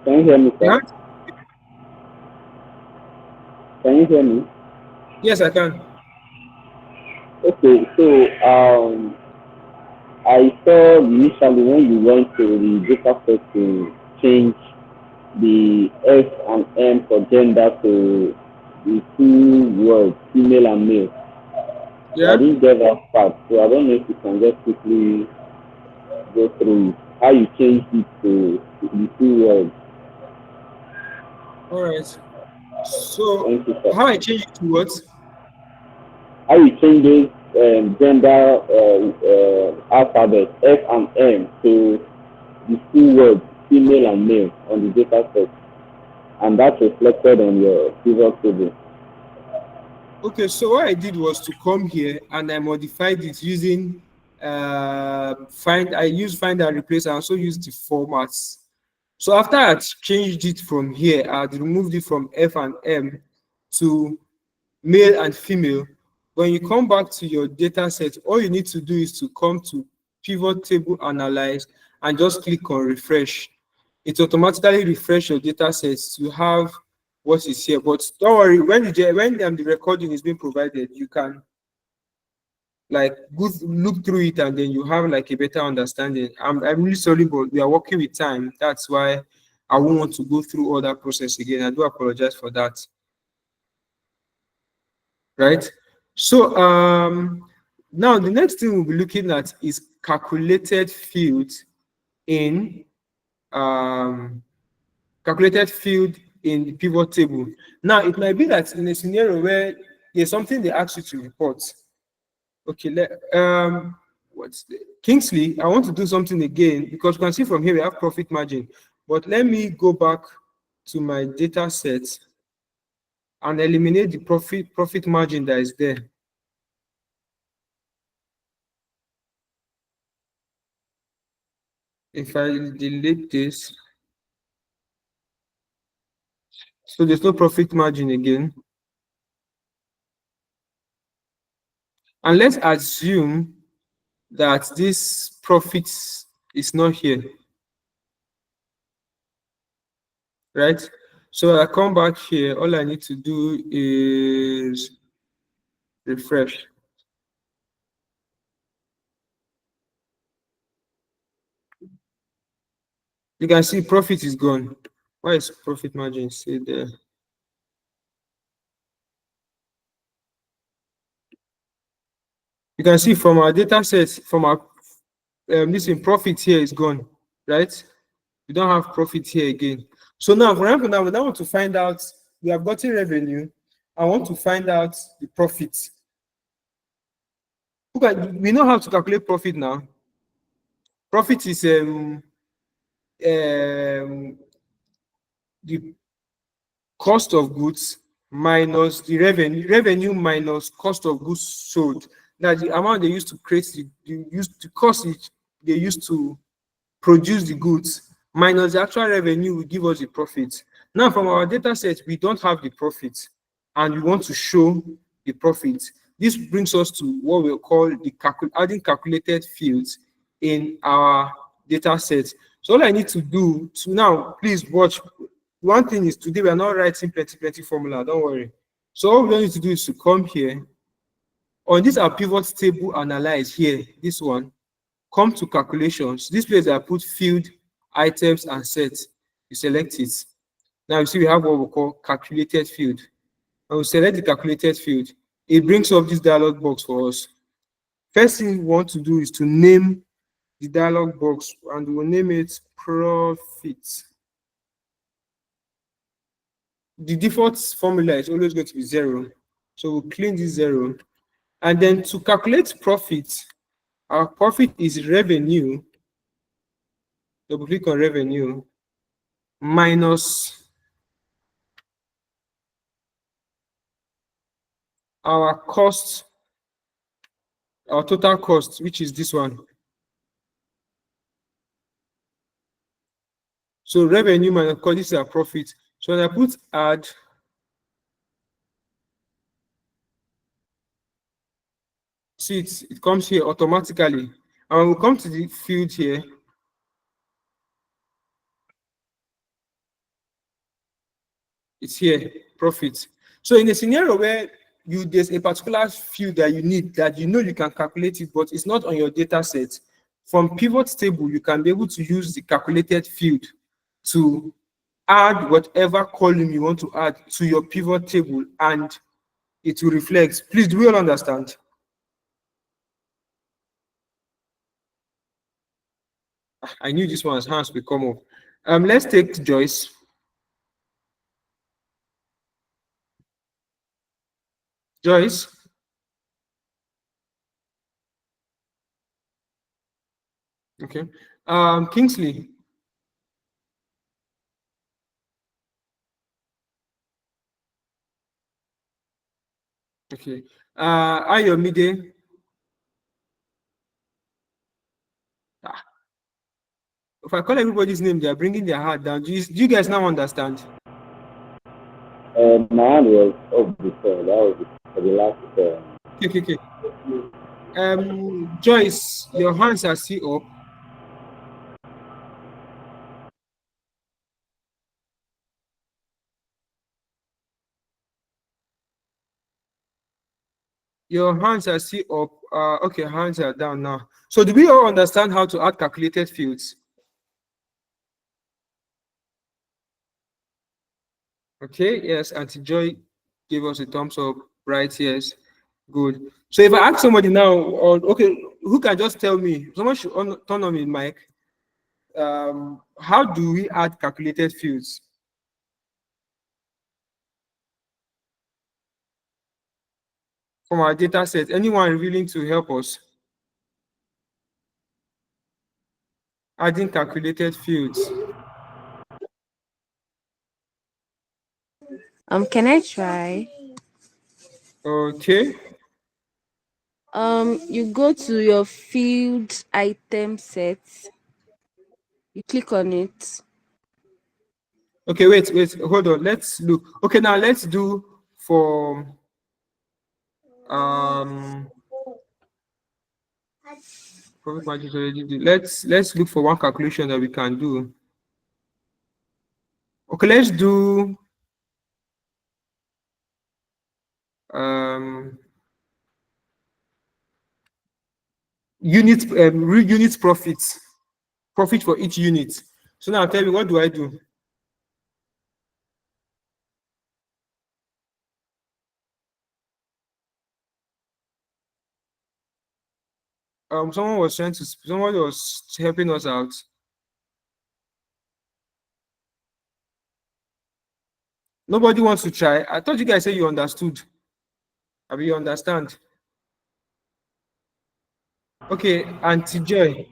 Can you hear me, sir? Yeah? Can you hear me? Yes, I can. Okay, so I saw initially when you went to the data set to change the S and M for gender to the two words, female and male. So I Yeah. didn't get that part, so I don't know if you can just quickly go through it. How you changed it to the two words. All right. So Thank you, sir. how I change it to what? How you change those gender alphabet S and M to the two words female and male on the data set, and that's reflected on your pivot table. Okay, so what I did was to come here and I modified it using I used find and replace. I also used the formats. So after I changed it from here, I had removed it from F and M to male and female. When you come back to your data set, all you need to do is to come to pivot table analyze and just click on refresh. It automatically refresh your data sets to have what is here. But don't worry, when the recording is being provided, you can like look through it and then you have like a better understanding. I'm really sorry, but we are working with time. That's why I won't want to go through all that process again. I do apologize for that. Right? So now the next thing we'll be looking at is calculated fields in calculated field in the pivot table. Now it might be that in a scenario where there's something they ask you to report. Okay, what's the Kingsley? I want to do something again because you can see from here we have profit margin. But let me go back to my data set and eliminate the profit margin that is there. If I delete this, so there's no profit margin again. And let's assume that this profit is not here, right? So I come back here, all I need to do is refresh. You can see profit is gone. Why is profit margin still there? You can see from our data set, from our this in profit here is gone, right? We don't have profit here again. So now, for example, now we now want to find out, we have gotten revenue. I want to find out the profit. We know how to calculate profit now. Profit is the cost of goods minus the revenue minus cost of goods sold. That's the amount they used to create the cost they used to produce the goods minus the actual revenue will give us the profit. Now from our data set, we don't have the profit and we want to show the profit. This brings us to what we'll call the adding calculated fields in our data set. So all I need to do to now, please watch. One thing is today we are not writing plenty formula, don't worry. So all we need to do is to come here. On this our pivot table analyze here, this one, come to calculations. This place I put field, items, and sets. You select it. Now you see we have what we call calculated field. And we select the calculated field. It brings up this dialog box for us. First thing we want to do is to name the dialog box, and we'll name it profit. The default formula is always going to be 0. So we'll clean this 0. And then to calculate profit, our profit is revenue. Double click on revenue minus our cost, our total cost, which is this one. So revenue minus cost, this is our profit. So when I put add, see it comes here automatically. And when we come to the field here, it's here, profit. So in a scenario where there's a particular field that you need that you know you can calculate it, but it's not on your data set, from pivot table, you can be able to use the calculated field to add whatever column you want to add to your pivot table, and it will reflect. Please, do we all understand? I knew this one's hands will come up. Let's take Joyce. Joyce. Okay. Kingsley. Okay. Ayomide. If I call everybody's name, they are bringing their heart down. Do you guys now understand? My hand was up before. That was for the last. Okay. Joyce, your hands are still up. Your hands are still up. Okay, hands are down now. So do we all understand how to add calculated fields? Okay, yes, Auntie Joy gave us a thumbs up, right? Yes, good. So if I ask somebody now, or okay, who can just tell me, someone should turn on his mic. How do we add calculated fields? From our data set, anyone willing to help us? Adding calculated fields. Can I try? Okay. You go to your field item set. You click on it. Okay, wait, hold on. Let's look. Okay, now let's do for profit margin already do. Let's look for one calculation that we can do. Okay, let's do unit profits, profit for each unit. So now tell me, what do I do? Someone was helping us out. Nobody wants to try. I thought you guys said you understood. I mean, you understand. Okay, Auntie Joy.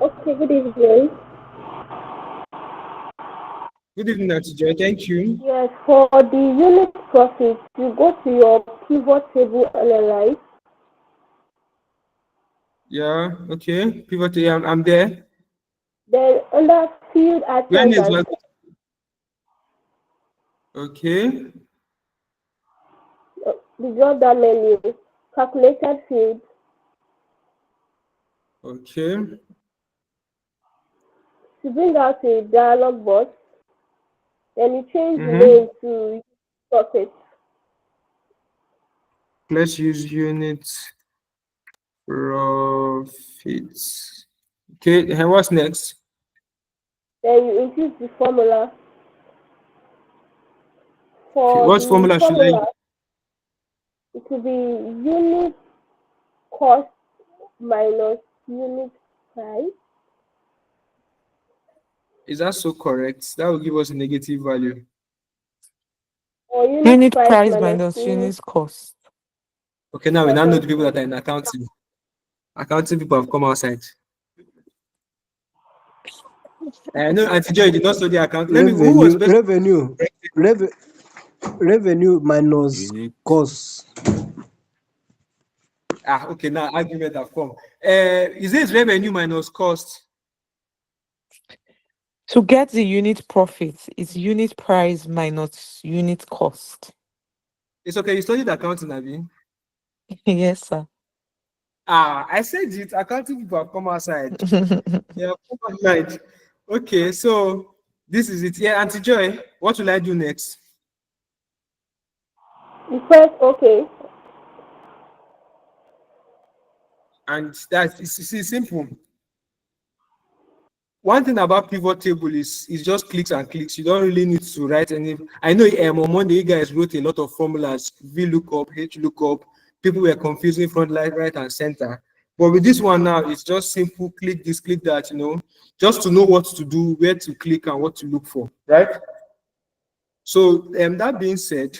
Okay, good evening. Good evening, Auntie Joy. Thank you. Yes, for the unit profit, you go to your pivot table analyze. Yeah, okay. Pivot, yeah, I'm there. Then under field When items is and that? Okay. the drop-down menu, calculated fields, Okay. to bring out a dialog box, then you change the Mm-hmm. name to profit. Let's use unit profits. Okay, and what's next? Then you increase the formula. Okay, For what the formula should I? formula, it will be unit cost minus unit price, Is that so correct? That will give us a negative value. or unit Unit price price minus minus unit unit cost. Okay, now we now know the people percentage. that are in accounting. Accounting people have come outside. I know Auntie Joy did not study accounting. Let me. Who was Revenue, best? revenue, revenue minus Unit. cost. Okay, now argument have come. Is this revenue minus cost? To get the unit profit, it's unit price minus unit cost. It's okay. You studied accounting, Abi. Yes, sir. I said it. Accounting people have come outside. Yeah, come outside. Okay, so this is it. Yeah, Auntie Joy, what will I do next? You press OK. And that's it's simple. One thing about pivot table is just clicks and clicks. You don't really need to write any. I know on Monday you guys wrote a lot of formulas, VLOOKUP, HLOOKUP. People were confusing front, left, right, and center. But with this one now, it's just simple. Click this, click that. Just to know what to do, where to click, and what to look for. Right. So that being said,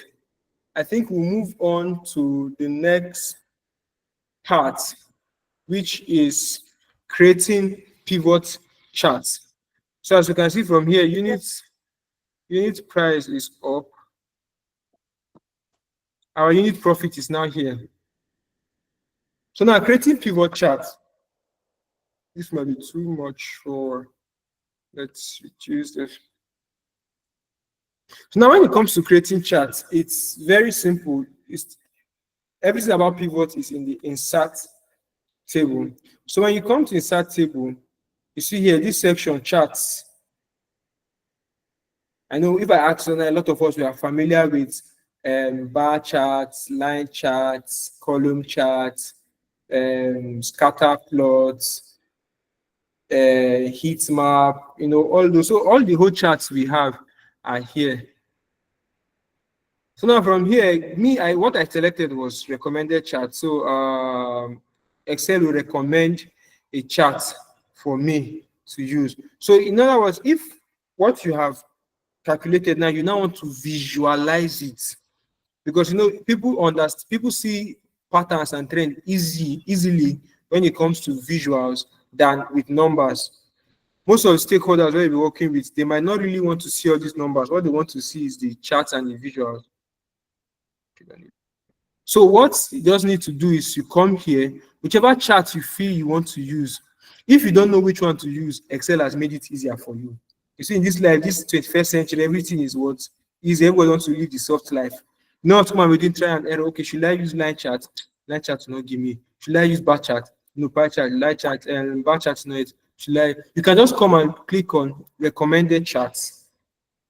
I think we'll move on to the next part, which is creating pivot charts. So as you can see from here, unit price is up. Our unit profit is now here. So now creating pivot charts. This might be too much for, let's reduce this. So now when it comes to creating charts, it's very simple. Everything about pivot is in the insert table. So when you come to insert table, you see here this section charts. I know if I ask a lot of us we are familiar with bar charts, line charts, column charts, scatter plots, heat map, all those. So all the whole charts we have are here. So now from here, what I selected was recommended chart. So Excel will recommend a chart for me to use. So in other words, if what you have calculated now, you now want to visualize it, because people see patterns and trend easily when it comes to visuals than with numbers. Most of the stakeholders we're working with, they might not really want to see all these numbers. What they want to see is the charts and the visuals. So what you just need to do is you come here, whichever chart you feel you want to use. If you don't know which one to use, Excel has made it easier for you. You see, in this life, this 21st century, everything is what easy. Everybody wants to live the soft life. Not come and within try and error. Okay, should I use line chart? Line chart will not give me. Should I use bar chart? No, bar chart, line chart, and bar chart no it. Should I? You can just come and click on recommended charts.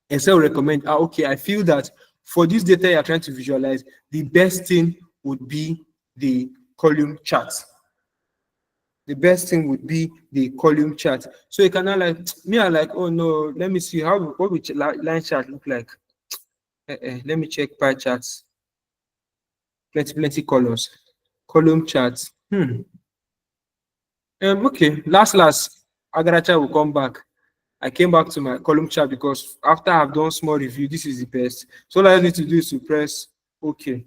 Excel recommend, okay, I feel that for this data you're trying to visualize, the best thing would be the column chart. The best thing would be the column chart. So you can now I like, oh no, let me see what would line chart look like. Let me check pie charts. Plenty colors. Column charts. Okay, last, Agaracha will come back. I came back to my column chart because after I've done small review, this is the best. So all I need to do is to press OK.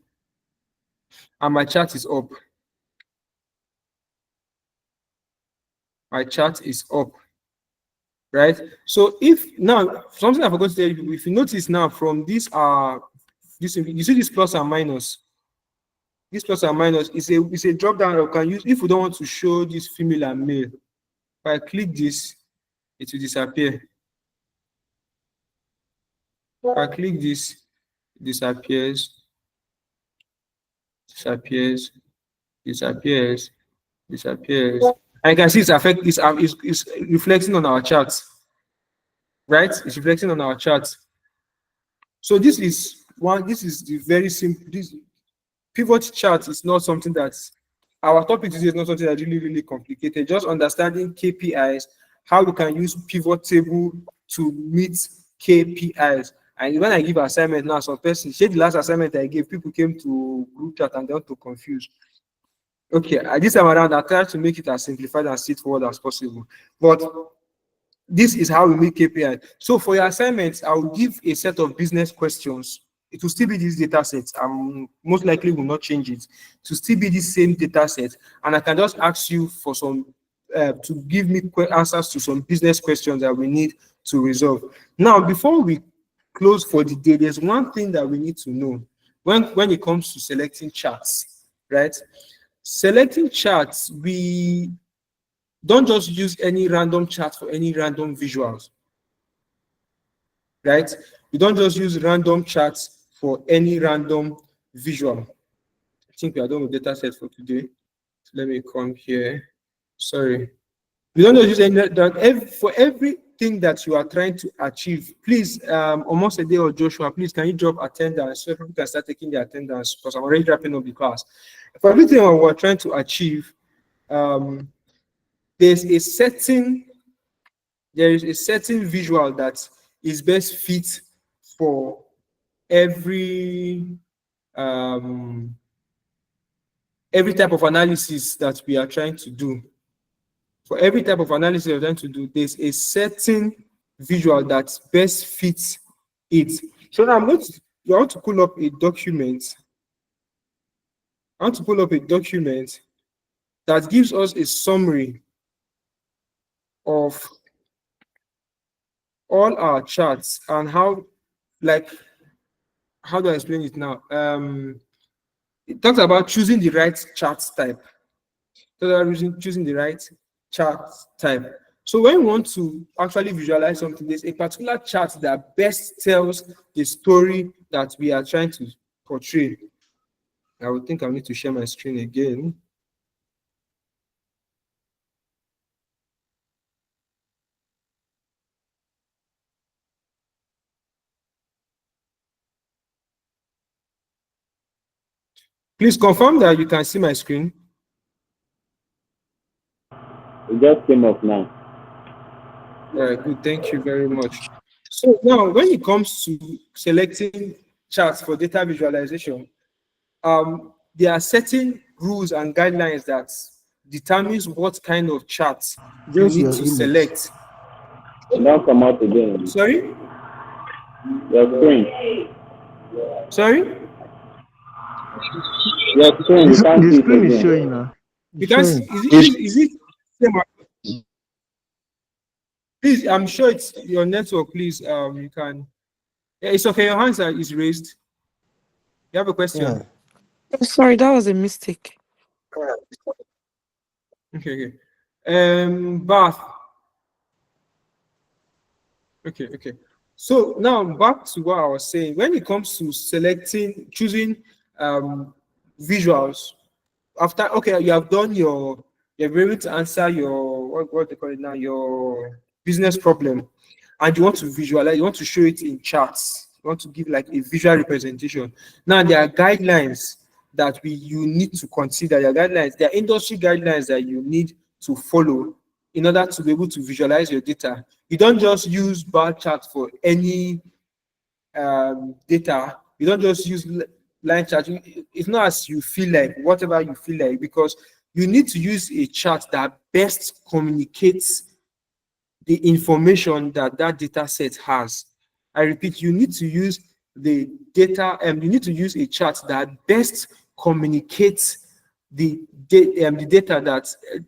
And my chart is up. My chart is up. Right? So if now something I forgot to tell you, if you notice now from these you see this plus and minus. This plus and minus is a drop down you can use if we don't want to show this female and male. If I click this, it will disappear. If I click this, it disappears. disappears, disappears, disappears. And you can see it's reflecting on our charts, right? It's reflecting on our charts. So this is the very simple. This pivot chart is not something that's our topic today is not something that's really complicated. Just understanding KPIs, how we can use pivot table to meet KPIs. And when I give assignment now, some person say the last assignment I gave, people came to group chat and they want to confuse. Okay, at this time around, I try to make it as simplified and straightforward as possible. But this is how we make KPI. So for your assignments, I'll give a set of business questions. It will still be these data sets. Most likely will not change it. To still be the same data set, and I can just ask you for some to give me answers to some business questions that we need to resolve. Now, before we close for the day, there's one thing that we need to know when it comes to selecting charts, right? Selecting charts, we don't just use any random chart for any random visuals, right? We don't just use random charts for any random visual. I think we are done with data set for today. So let me come here. Sorry. We don't just use any that for everything that you are trying to achieve. Please, almost a day or Joshua, please can you drop attendance so people can start taking the attendance because I'm already wrapping up the class. For everything we're trying to achieve, there is a certain visual that is best fit for every type of analysis that we are trying to do. For every type of analysis we're trying to do, there's a certain visual that best fits it. So now I want to pull up a document. I want to pull up a document that gives us a summary of all our charts and how do I explain it now? It talks about choosing the right chart type. Choosing the right chart type. So when we want to actually visualize something, there's a particular chart that best tells the story that we are trying to portray. I would think I need to share my screen again. Please confirm that you can see my screen. It just came up now. All right, good. Thank you very much. So now, when it comes to selecting charts for data visualization, there are certain rules and guidelines that determines what kind of charts you Just need your to image. select. It don't come out again. Sorry? Your screen. Sorry? Your screen, you can't The see it screen is again. showing now. You It's can't showing. is it same? Please, I'm sure it's your network. Please, you can. Yeah, it's okay. Your hands is raised. You have a question? Yeah. Oh, sorry, that was a mistake. Okay. Bath. Okay. So now back to what I was saying. When it comes to choosing visuals, after you have done you're able to answer your what they call it now, your business problem, and you want to visualize, you want to show it in charts, you want to give like a visual representation. Now there are guidelines that you need to consider. There are industry guidelines that you need to follow in order to be able to visualize your data. You don't just use bar chart for any data. You don't just use line chart. It's not as you feel like, whatever you feel like, because you need to use a chart that best communicates the information that data set has. I repeat, you need to use the data, and you need to use a chart that best communicates the data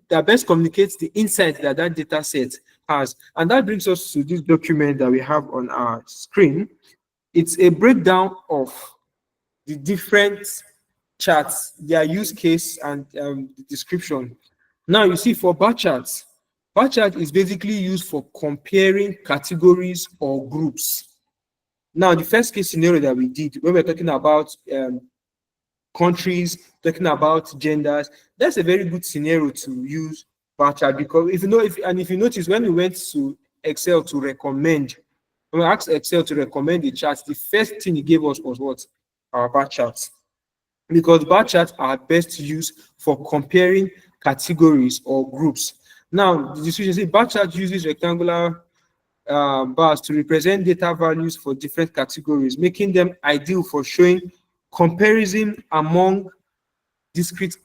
that best communicates the insight that data set has. And that brings us to this document that we have on our screen. It's a breakdown of the different charts, their use case, and the description. Now you see for bar charts is basically used for comparing categories or groups. Now the first case scenario that we did when we're talking about countries, talking about genders. That's a very good scenario to use bar chart, because if you notice, when we went to Excel to recommend, when we asked Excel to recommend the charts, the first thing it gave us was what? Our bar charts. Because bar charts are best used for comparing categories or groups. Now, the description says bar chart uses rectangular bars to represent data values for different categories, making them ideal for showing comparison among discrete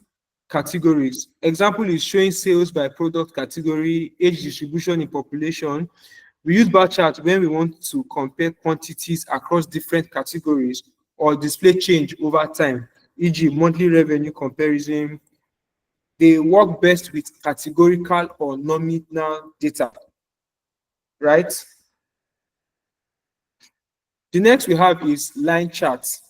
categories. Example is showing sales by product category, age distribution in population. We use bar charts when we want to compare quantities across different categories or display change over time, e.g., monthly revenue comparison. They work best with categorical or nominal data, right? The next we have is line charts.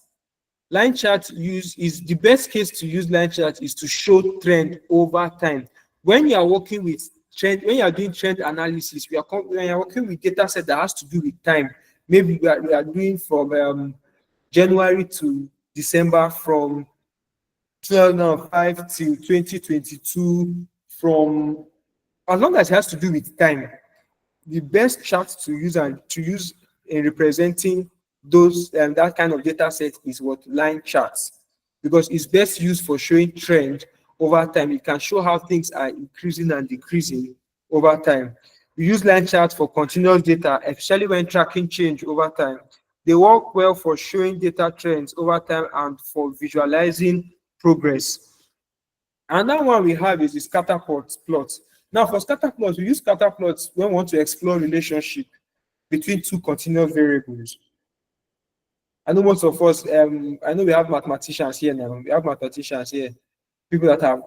Line chart use is the best case to use line chart is to show trend over time. When you are working with trend, when you are doing trend analysis, when you are working with data set that has to do with time. Maybe we are doing from January to December, from 2005 till 2022, from as long as it has to do with time, the best chart to use in representing those that kind of data set is what? Line charts, because it's best used for showing trend over time. It can show how things are increasing and decreasing over time. We use line charts for continuous data, especially when tracking change over time. They work well for showing data trends over time and for visualizing progress. Another one we have is the scatter plot. Now, for scatter plots, we use scatter plots when we want to explore relationship between two continuous variables. I know most of us, I know we have mathematicians here now. We have mathematicians here, people that have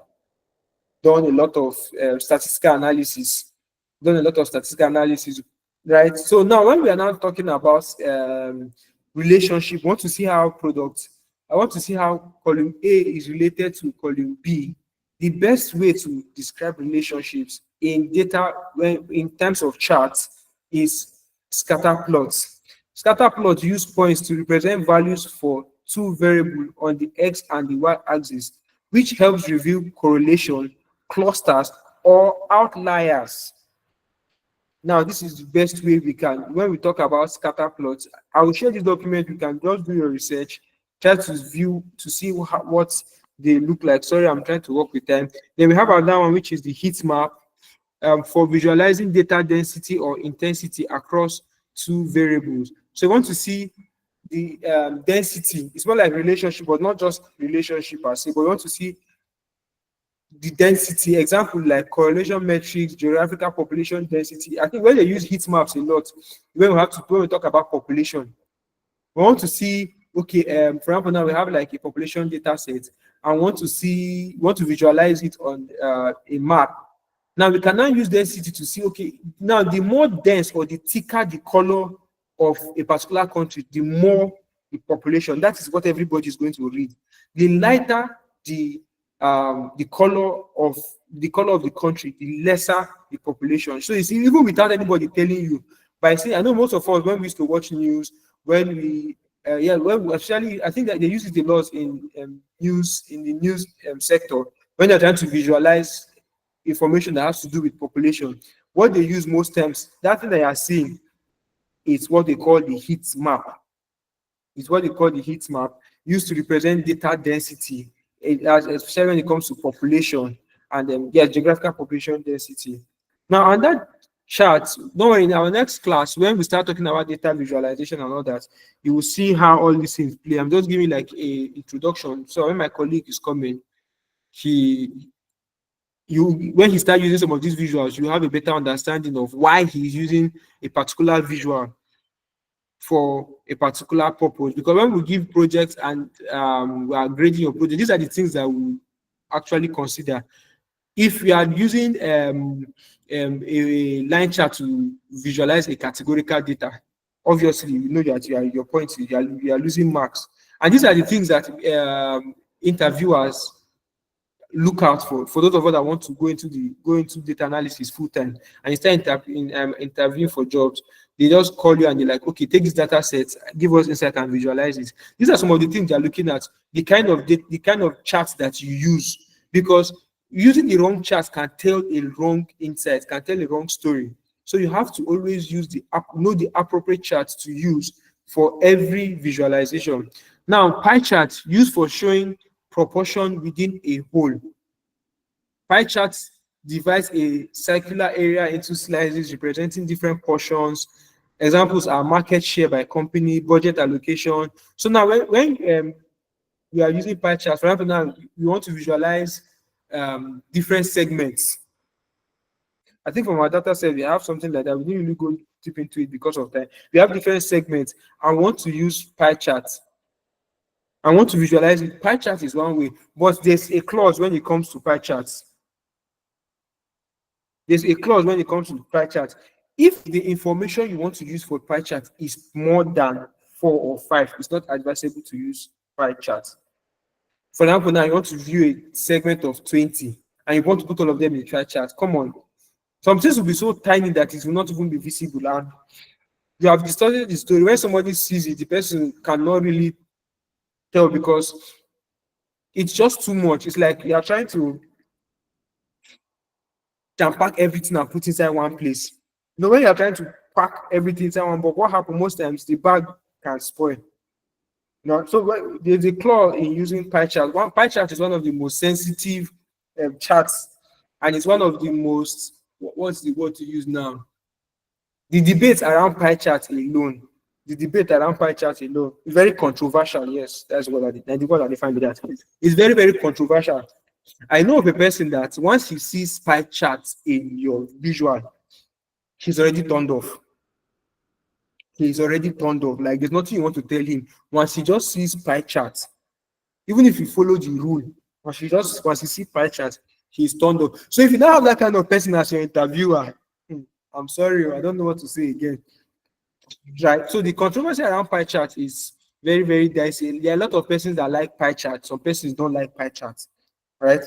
done a lot of statistical analysis, right? So now, when we are now talking about relationship, I want to see how column A is related to column B. The best way to describe relationships in data, when in terms of charts, is scatter plots. Scatter plots use points to represent values for two variables on the x and the y axis, which helps reveal correlation, clusters, or outliers. Now, this is the best way we can, when we talk about scatter plots, I will share this document. You can just do your research, try to view, to see what they look like. Sorry, I'm trying to work with time. Then we have another one, which is the heat map, for visualizing data density or intensity across two variables. So you want to see the density. It's more like relationship, but not just relationship per se, but you want to see the density. Example like correlation metrics, geographical population density. I think when they use heat maps a lot, when we talk about population, we want to see, okay, for example, now we have like a population data set, and want to visualize it on a map. Now we can now use density to see, okay, now the more dense or the thicker the color of a particular country, the more the population. That is what everybody is going to read. The lighter the color of the country, the lesser the population. So you see, even without anybody telling you, by saying, I know most of us, when we used to watch news, especially, I think that they use it a lot in the news sector, when they're trying to visualize information that has to do with population. What they use most times, that thing that you are seeing, is what they call the heat map. It's what they call the heat map, used to represent data density, especially when it comes to population and geographical population density. Now, on that chart, don't worry, in our next class, when we start talking about data visualization and all that, you will see how all these things play. I'm just giving like a introduction. So when my colleague is coming, when he starts using some of these visuals, you have a better understanding of why he's using a particular visual for a particular purpose. Because when we give projects and we are grading your project, these are the things that we actually consider. If we are using a line chart to visualize a categorical data, obviously you know that your point is you are losing marks. And these are the things that interviewers look out for those of us that want to go into data analysis full time and start interviewing for jobs. They just call you and they're like, okay, take this data set, give us insight and visualize it. These are some of the things they're looking at, the kind of charts that you use, because using the wrong chart can tell a wrong insight, can tell a wrong story. So you have to always use know the appropriate chart to use for every visualization. Now, pie chart used for showing proportion within a whole. Pie charts divides a circular area into slices representing different portions. Examples are market share by company, budget allocation. So now when we are using pie charts, for example, now we want to visualize different segments. I think from our data set, we have something like that. We didn't really go deep into it because of time. We have different segments. I want to use pie charts. I want to visualize it. Pie chart is one way, but there's a clause when it comes to pie charts. There's a clause when it comes to pie chart. If the information you want to use for pie chart is more than 4 or 5, it's not advisable to use pie chart. For example, now you want to view a segment of 20 and you want to put all of them in the pie chart. Come on. Some things will be so tiny that it will not even be visible. And you have distorted the story. When somebody sees it, the person cannot really tell because it's just too much. It's like you are trying to pack everything and put inside one place. You know, when you are trying to pack everything inside one, but what happens most times, the bag can spoil. You know, so there's a claw in using pie chart. Pie chart is one of the most sensitive charts, and it's one of the most, what's the word to use now? The debate around pie chart alone, is very controversial. Yes, that's what the word I define with that. It's very, very controversial. I know of a person that once he sees pie charts in your visual, he's already turned off. He's already turned off. Like there's nothing you want to tell him. Once he just sees pie charts, even if you follow the rule, once he sees pie charts, he's turned off. So if you don't have that kind of person as your interviewer, I'm sorry, I don't know what to say again. Right. So the controversy around pie chart is very, very dicey. There are a lot of persons that like pie charts. Some persons don't like pie charts. Right.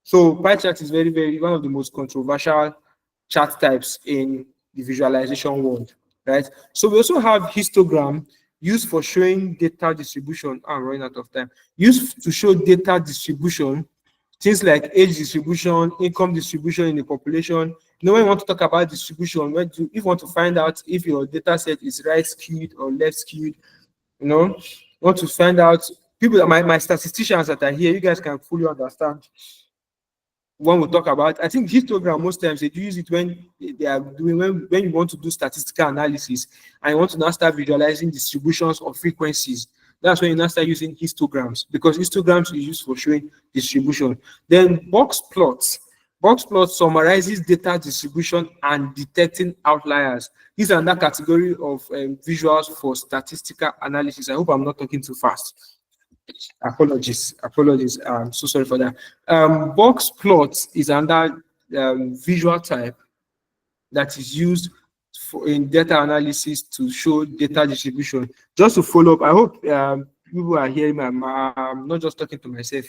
So pie chart is very, very one of the most controversial chart types in the visualization world. Right. So we also have histogram used for showing data distribution. I'm running out of time. Used to show data distribution, things like age distribution, income distribution in the population. You know, when you want to talk about distribution, if you want to find out if your data set is right skewed or left skewed, you know, you want to find out people, my statisticians that are here, you guys can fully understand when we talk about, I think histogram most times they do use it when they are doing when you want to do statistical analysis and you want to now start visualizing distributions of frequencies. That's when you now start using histograms, because histograms is used for showing distribution. Then box plots. Box plots summarizes data distribution and detecting outliers. These are another category of visuals for statistical analysis. I hope I'm not talking too fast. Apologies. I'm so sorry for that. Box plots is another visual type that is used in data analysis to show data distribution. Just to follow up, I hope people are hearing I'm not just talking to myself.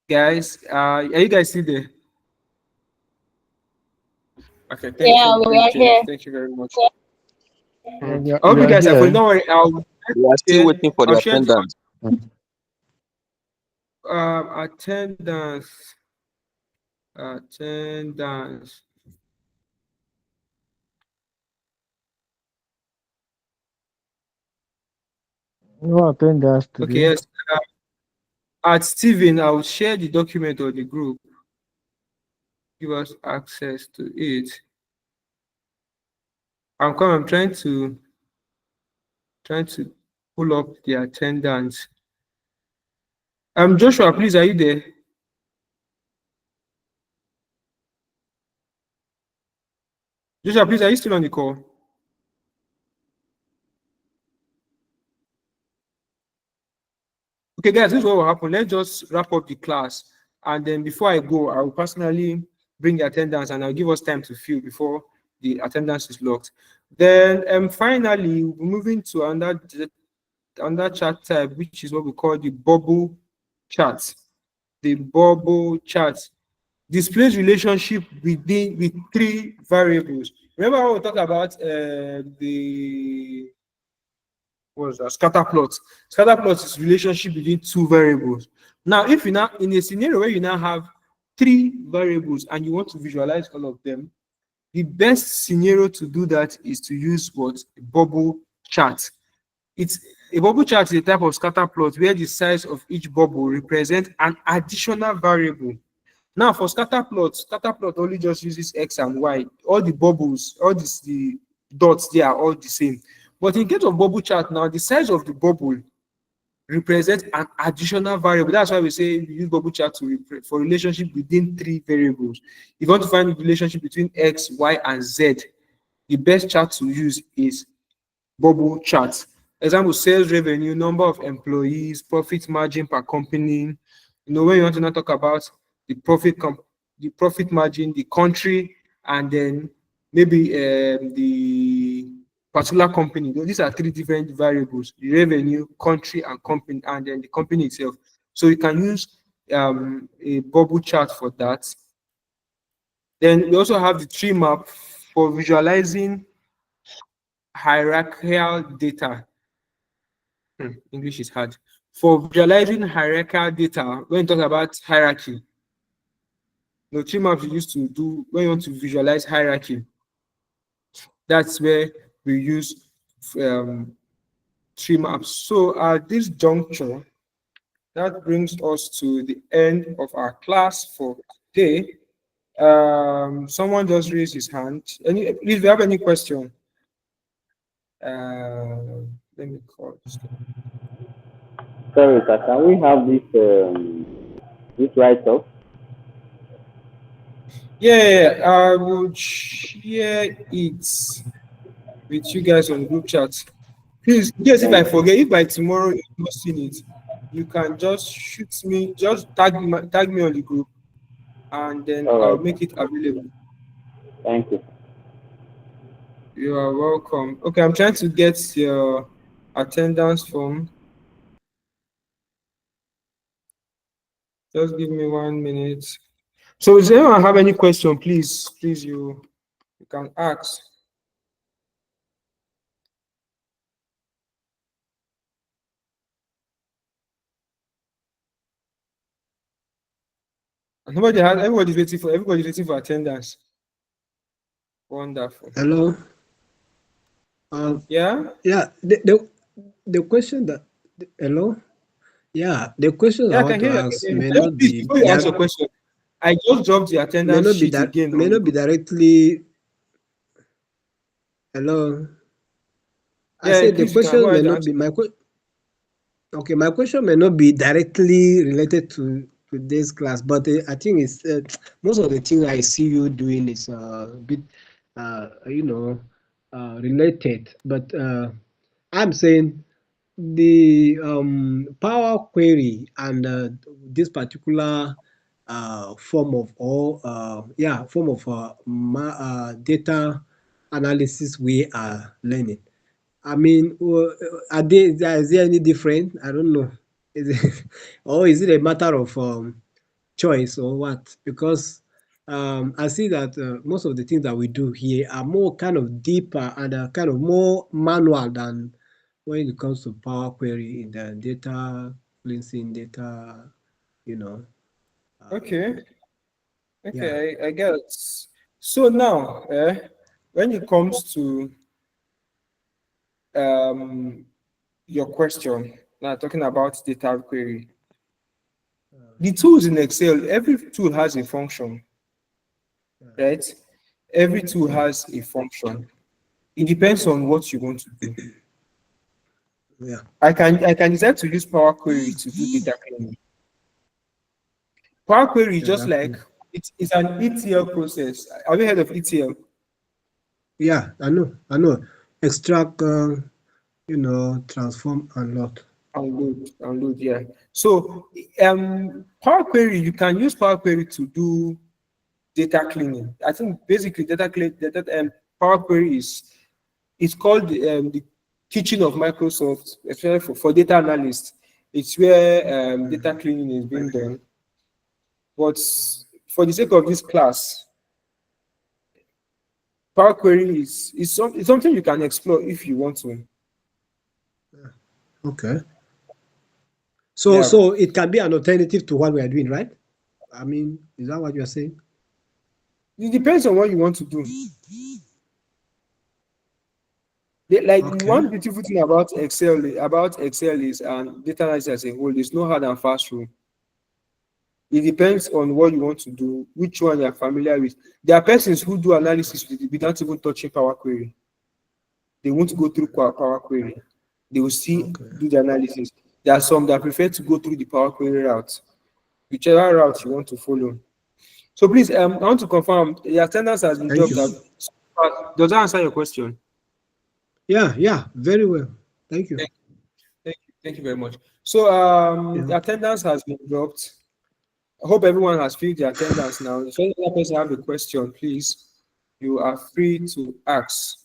Guys, are you guys still there? Okay, thank Yeah, you. we are Great, Jeff. here. Thank you very much. Yeah, I hope you you are guys are here. fully. Don't worry, We are still waiting for I'll the share attendance. attendance. Attendance. No attendance Okay, today. yes. At Steven, I will share the document or the group. Give us access to it. I'm trying to pull up the attendance. Joshua, please, are you there? Joshua, please, are you still on the call? Okay, guys, this is what will happen. Let's just wrap up the class. And then before I go, I will personally bring the attendance and I'll give us time to fill before the attendance is locked. Then finally, we're moving to another chart type, which is what we call the bubble chart. The bubble chart. displays relationship within with three variables. Remember when we talk about the what's that scatter plot? Scatter plot is relationship between two variables. Now, if you now in a scenario where you now have three variables and you want to visualize all of them, the best scenario to do that is to use what a bubble chart. It's a bubble chart is a type of scatter plot where the size of each bubble represents an additional variable. Now, for scatter plot only just uses x and y. All the bubbles, the dots, they are all the same. But in case of bubble chart now, the size of the bubble represents an additional variable. That's why we say we use bubble chart for relationship within three variables. If you want to find the relationship between x, y, and z, the best chart to use is bubble chart. Example, sales revenue, number of employees, profit margin per company. When you want to not talk about the the profit margin, the country, and then maybe the particular company. These are three different variables: the revenue, country, and company, and then the company itself. So you can use a bubble chart for that. Then we also have the tree map for visualizing hierarchical data. English is hard. For visualizing hierarchical data, when you talk about hierarchy, the tree maps you used to do when you want to visualize hierarchy, that's where we use tree maps. So at this juncture, that brings us to the end of our class for today. Someone just raised his hand. If you have any question, let me call this. Sorry, sir, can we have this write-up? Yeah, I would share it with you guys on group chat. Please, yes, if I forget, if by tomorrow you've not seen it, you can just shoot me, just tag me on the group, and then All I'll right, make it available. thank you. You are welcome. Okay, I'm trying to get your attendance form. Just give me 1 minute. So, does anyone have any question? Please, you can ask. Everybody's waiting for attendance. Wonderful. Hello. Yeah. Yeah. The question that hello. Yeah, the question I Yeah, I want can to hear you. I can ask hear you. may Just not please, be before you ask your question, I just dropped the attendance sheet again may on the not be group. directly. Hello. I Yeah, said the please, you can go question may ahead and not ask. be okay. My question may not be directly related to today's class, but I think it's most of the things I see you doing is a bit, related. But I'm saying the power query and this particular form of data analysis we are learning. I mean, is there any different? I don't know. Is it, or is it a matter of choice or what? Because I see that most of the things that we do here are more kind of deeper and kind of more manual than when it comes to Power Query in the data cleansing, data, you know. Okay. Yeah. Okay, I get it. So now, when it comes to your question, now talking about data query, the tools in Excel, every tool has a function, right? Every tool has a function. It depends on what you want to do. Yeah. I can decide to use Power Query to do data cleaning. Power Query is just like Exactly. it's an ETL process. Have you heard of ETL? Yeah, I know. I know. Extract, transform and lot. Unload, yeah. So Power Query, you can use Power Query to do data cleaning. I think basically Power Query is it's called the kitchen of Microsoft, especially for data analysts. It's where data cleaning is being done. But for the sake of this class, Power Query is something you can explore if you want to. Okay. So Yeah. so it can be an alternative to what we are doing, right? I mean, is that what you are saying? It depends on what you want to do. Like Okay. one beautiful thing about Excel is and data analysis as a whole is no hard and fast rule. It depends on what you want to do, which one you're familiar with. There are persons who do analysis without even touching Power Query. They won't go through Power Query. They will see Okay. do the analysis. There are some that prefer to go through the Power Query route, whichever route you want to follow. So please, I want to confirm the attendance has been Thank dropped. you. Does that answer your question? Yeah, yeah, very well. Thank you. Thank you very much. So Yeah. the attendance has been dropped. I hope everyone has filled the attendance now. If any other person have a question, please, you are free to ask.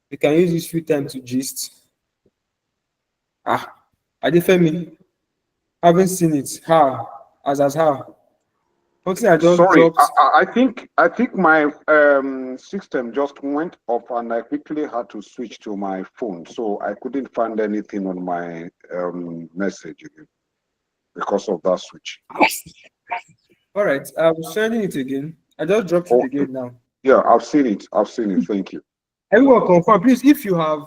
You can use this free time to gist. Adefemi, haven't seen it. How? As how? Something I just Sorry, dropped. I think my system just went up and I quickly had to switch to my phone, so I couldn't find anything on my message again because of that switch. All right, I'm sending it again. I just dropped it Okay. again now. Yeah, I've seen it. I've seen it. Thank you. Everyone confirm, please. If you have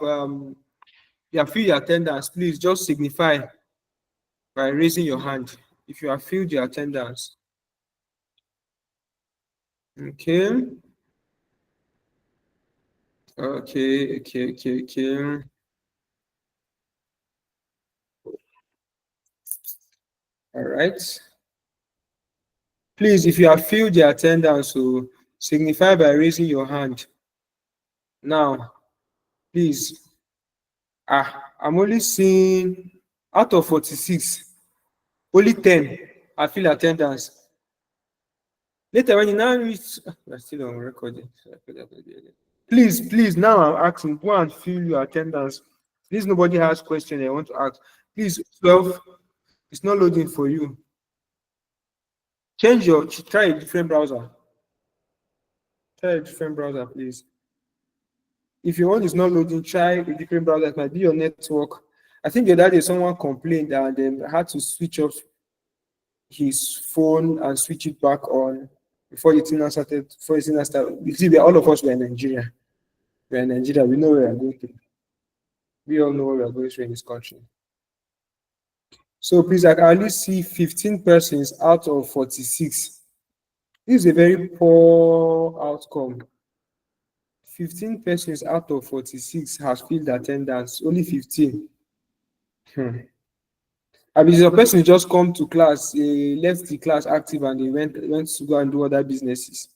filled your attendance, please just signify by raising your hand. If you have filled your attendance. Okay. Okay. All right. Please, if you have filled the attendance, so signify by raising your hand. Now, please. I'm only seeing out of 46, only 10 I fill attendance. Later, when you now reach, we're still on recording. Please, now I'm asking, go and fill your attendance. Please, nobody has question I want to ask. Please, 12, it's not loading for you. Try a different browser. Try a different browser, please. If your one is not loading, try a different browser. It might be your network. I think the other day someone complained and then had to switch off his phone and switch it back on before the thing started. Before the thing started. You see, all of us were in Nigeria. We're in Nigeria. We know where we're going to. We all know where we're going to in this country. So please, I can only see 15 persons out of 46. This is a very poor outcome. 15 persons out of 46 has filled attendance. Only 15. I mean, the person just come to class, left the class active, and they went to go and do other businesses.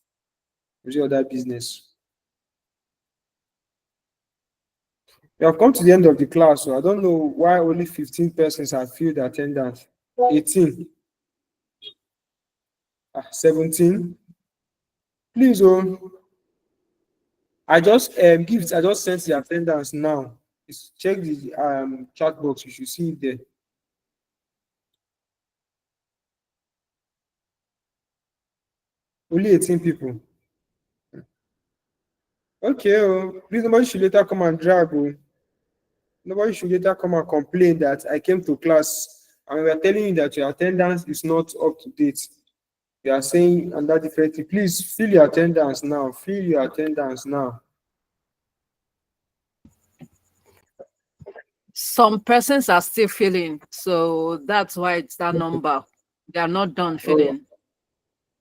Do other business. We have come to the end of the class, so I don't know why only 15 persons have filled attendance. 18. 17. Please, I just sent the attendance now. Check the chat box. You should see it there. Only 18 people. Okay, please nobody should later come and drag. Nobody should later come and complain that I came to class and we are telling you that your attendance is not up to date. You are saying another different thing. Please fill your attendance now. Fill your attendance now. Some persons are still filling, so that's why it's that number. They are not done filling.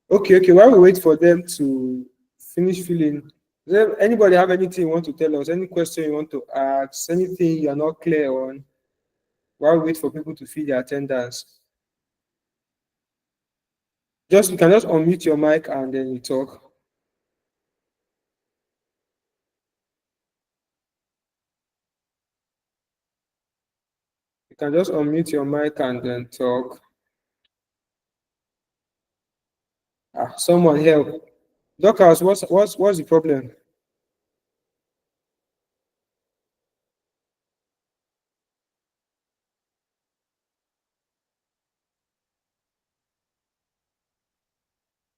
Okay. While we wait for them to finish filling, does anybody have anything you want to tell us? Any question you want to ask? Anything you are not clear on? While we wait for people to fill their attendance. You can just unmute your mic and then you talk. You can just unmute your mic and then talk. Someone help. Doctors, what's the problem?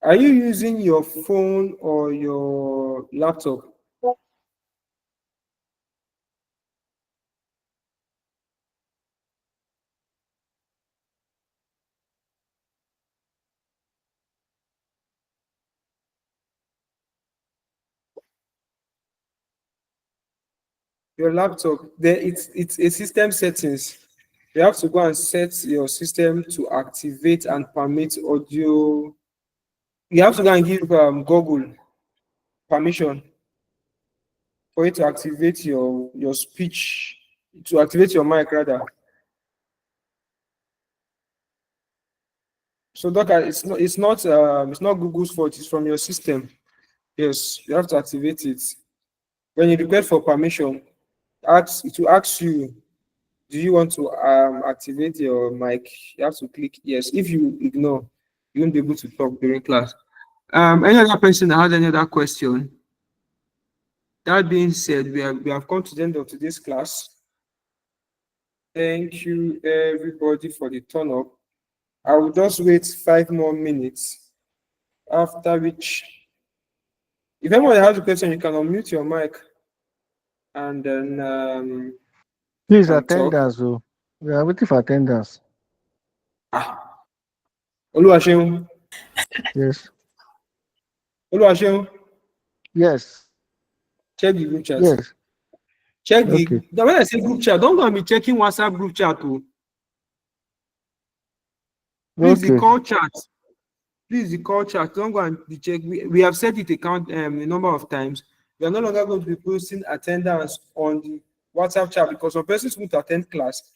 Are you using your phone or your laptop? Your laptop. There, it's a system settings. You have to go and set your system to activate and permit audio. You have to go and give Google permission for it to activate your speech, to activate your mic rather. So Docker, it's not Google's fault. It's from your system. Yes, you have to activate it. When you request for permission, it will ask you, do you want to activate your mic? You have to click yes. If you ignore, you won't be able to talk during class. Any other person that has any other question? That being said, we have come to the end of today's class. Thank you everybody for the turn up. I will just wait 5 more minutes, after which, if anyone has a question, you can unmute your mic and then Please, can talk. attendance. Oh, we are waiting for attendance. Oluwaseun, Yes. Oluwaseun, Yes. check the group chat. Yes. Check Okay. when I say group chat, don't go and be checking WhatsApp group chat too. Please, the Okay. call chat. Please, the call chat. Don't go and be check. We have set it a number of times. We are no longer going to be posting attendance on the WhatsApp chat because some persons won't attend class.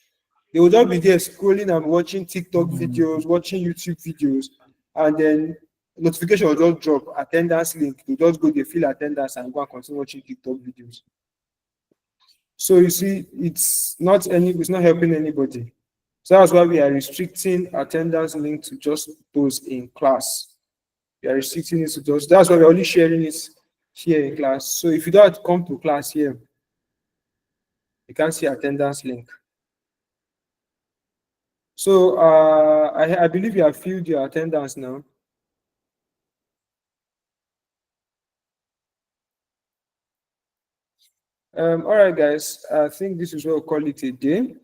They will just be there scrolling and watching TikTok videos, watching YouTube videos, and then notification will just drop attendance link. They just go, they fill attendance and go and continue watching TikTok videos. So you see, it's not helping anybody. So that's why we are restricting attendance link to just those in class. We are restricting it to just, that's why we're only sharing it here in class. So if you don't come to class here, you can't see attendance link. So I believe you have filled your attendance now. All right, guys. I think this is what we'll call it a day.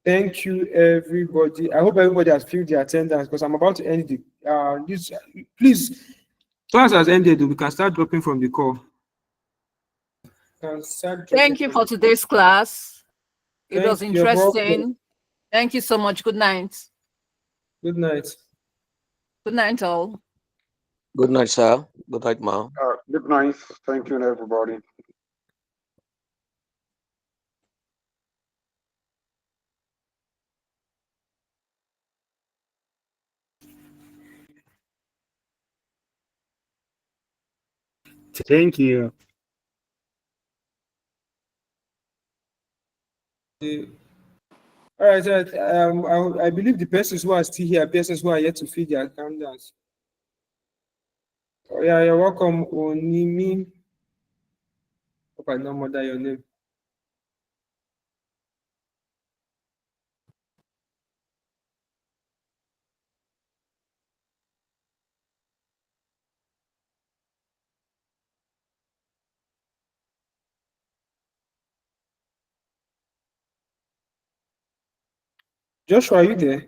Thank you, everybody. I hope everybody has filled their attendance because I'm about to end the this. Please, class has ended. We can start dropping from the call. Thank you for today's class. It was Thank you. You're welcome. interesting. Thank you so much. Good night. Good night. Good night, all. Good night, sir. Good night, ma. Good night. Thank you, everybody. Thank you. All right. I believe the persons who are still here, persons who are yet to fill their attendance. Oh, yeah, you're welcome, Onimi. Hope I don't murder your name. Joshua, are you there?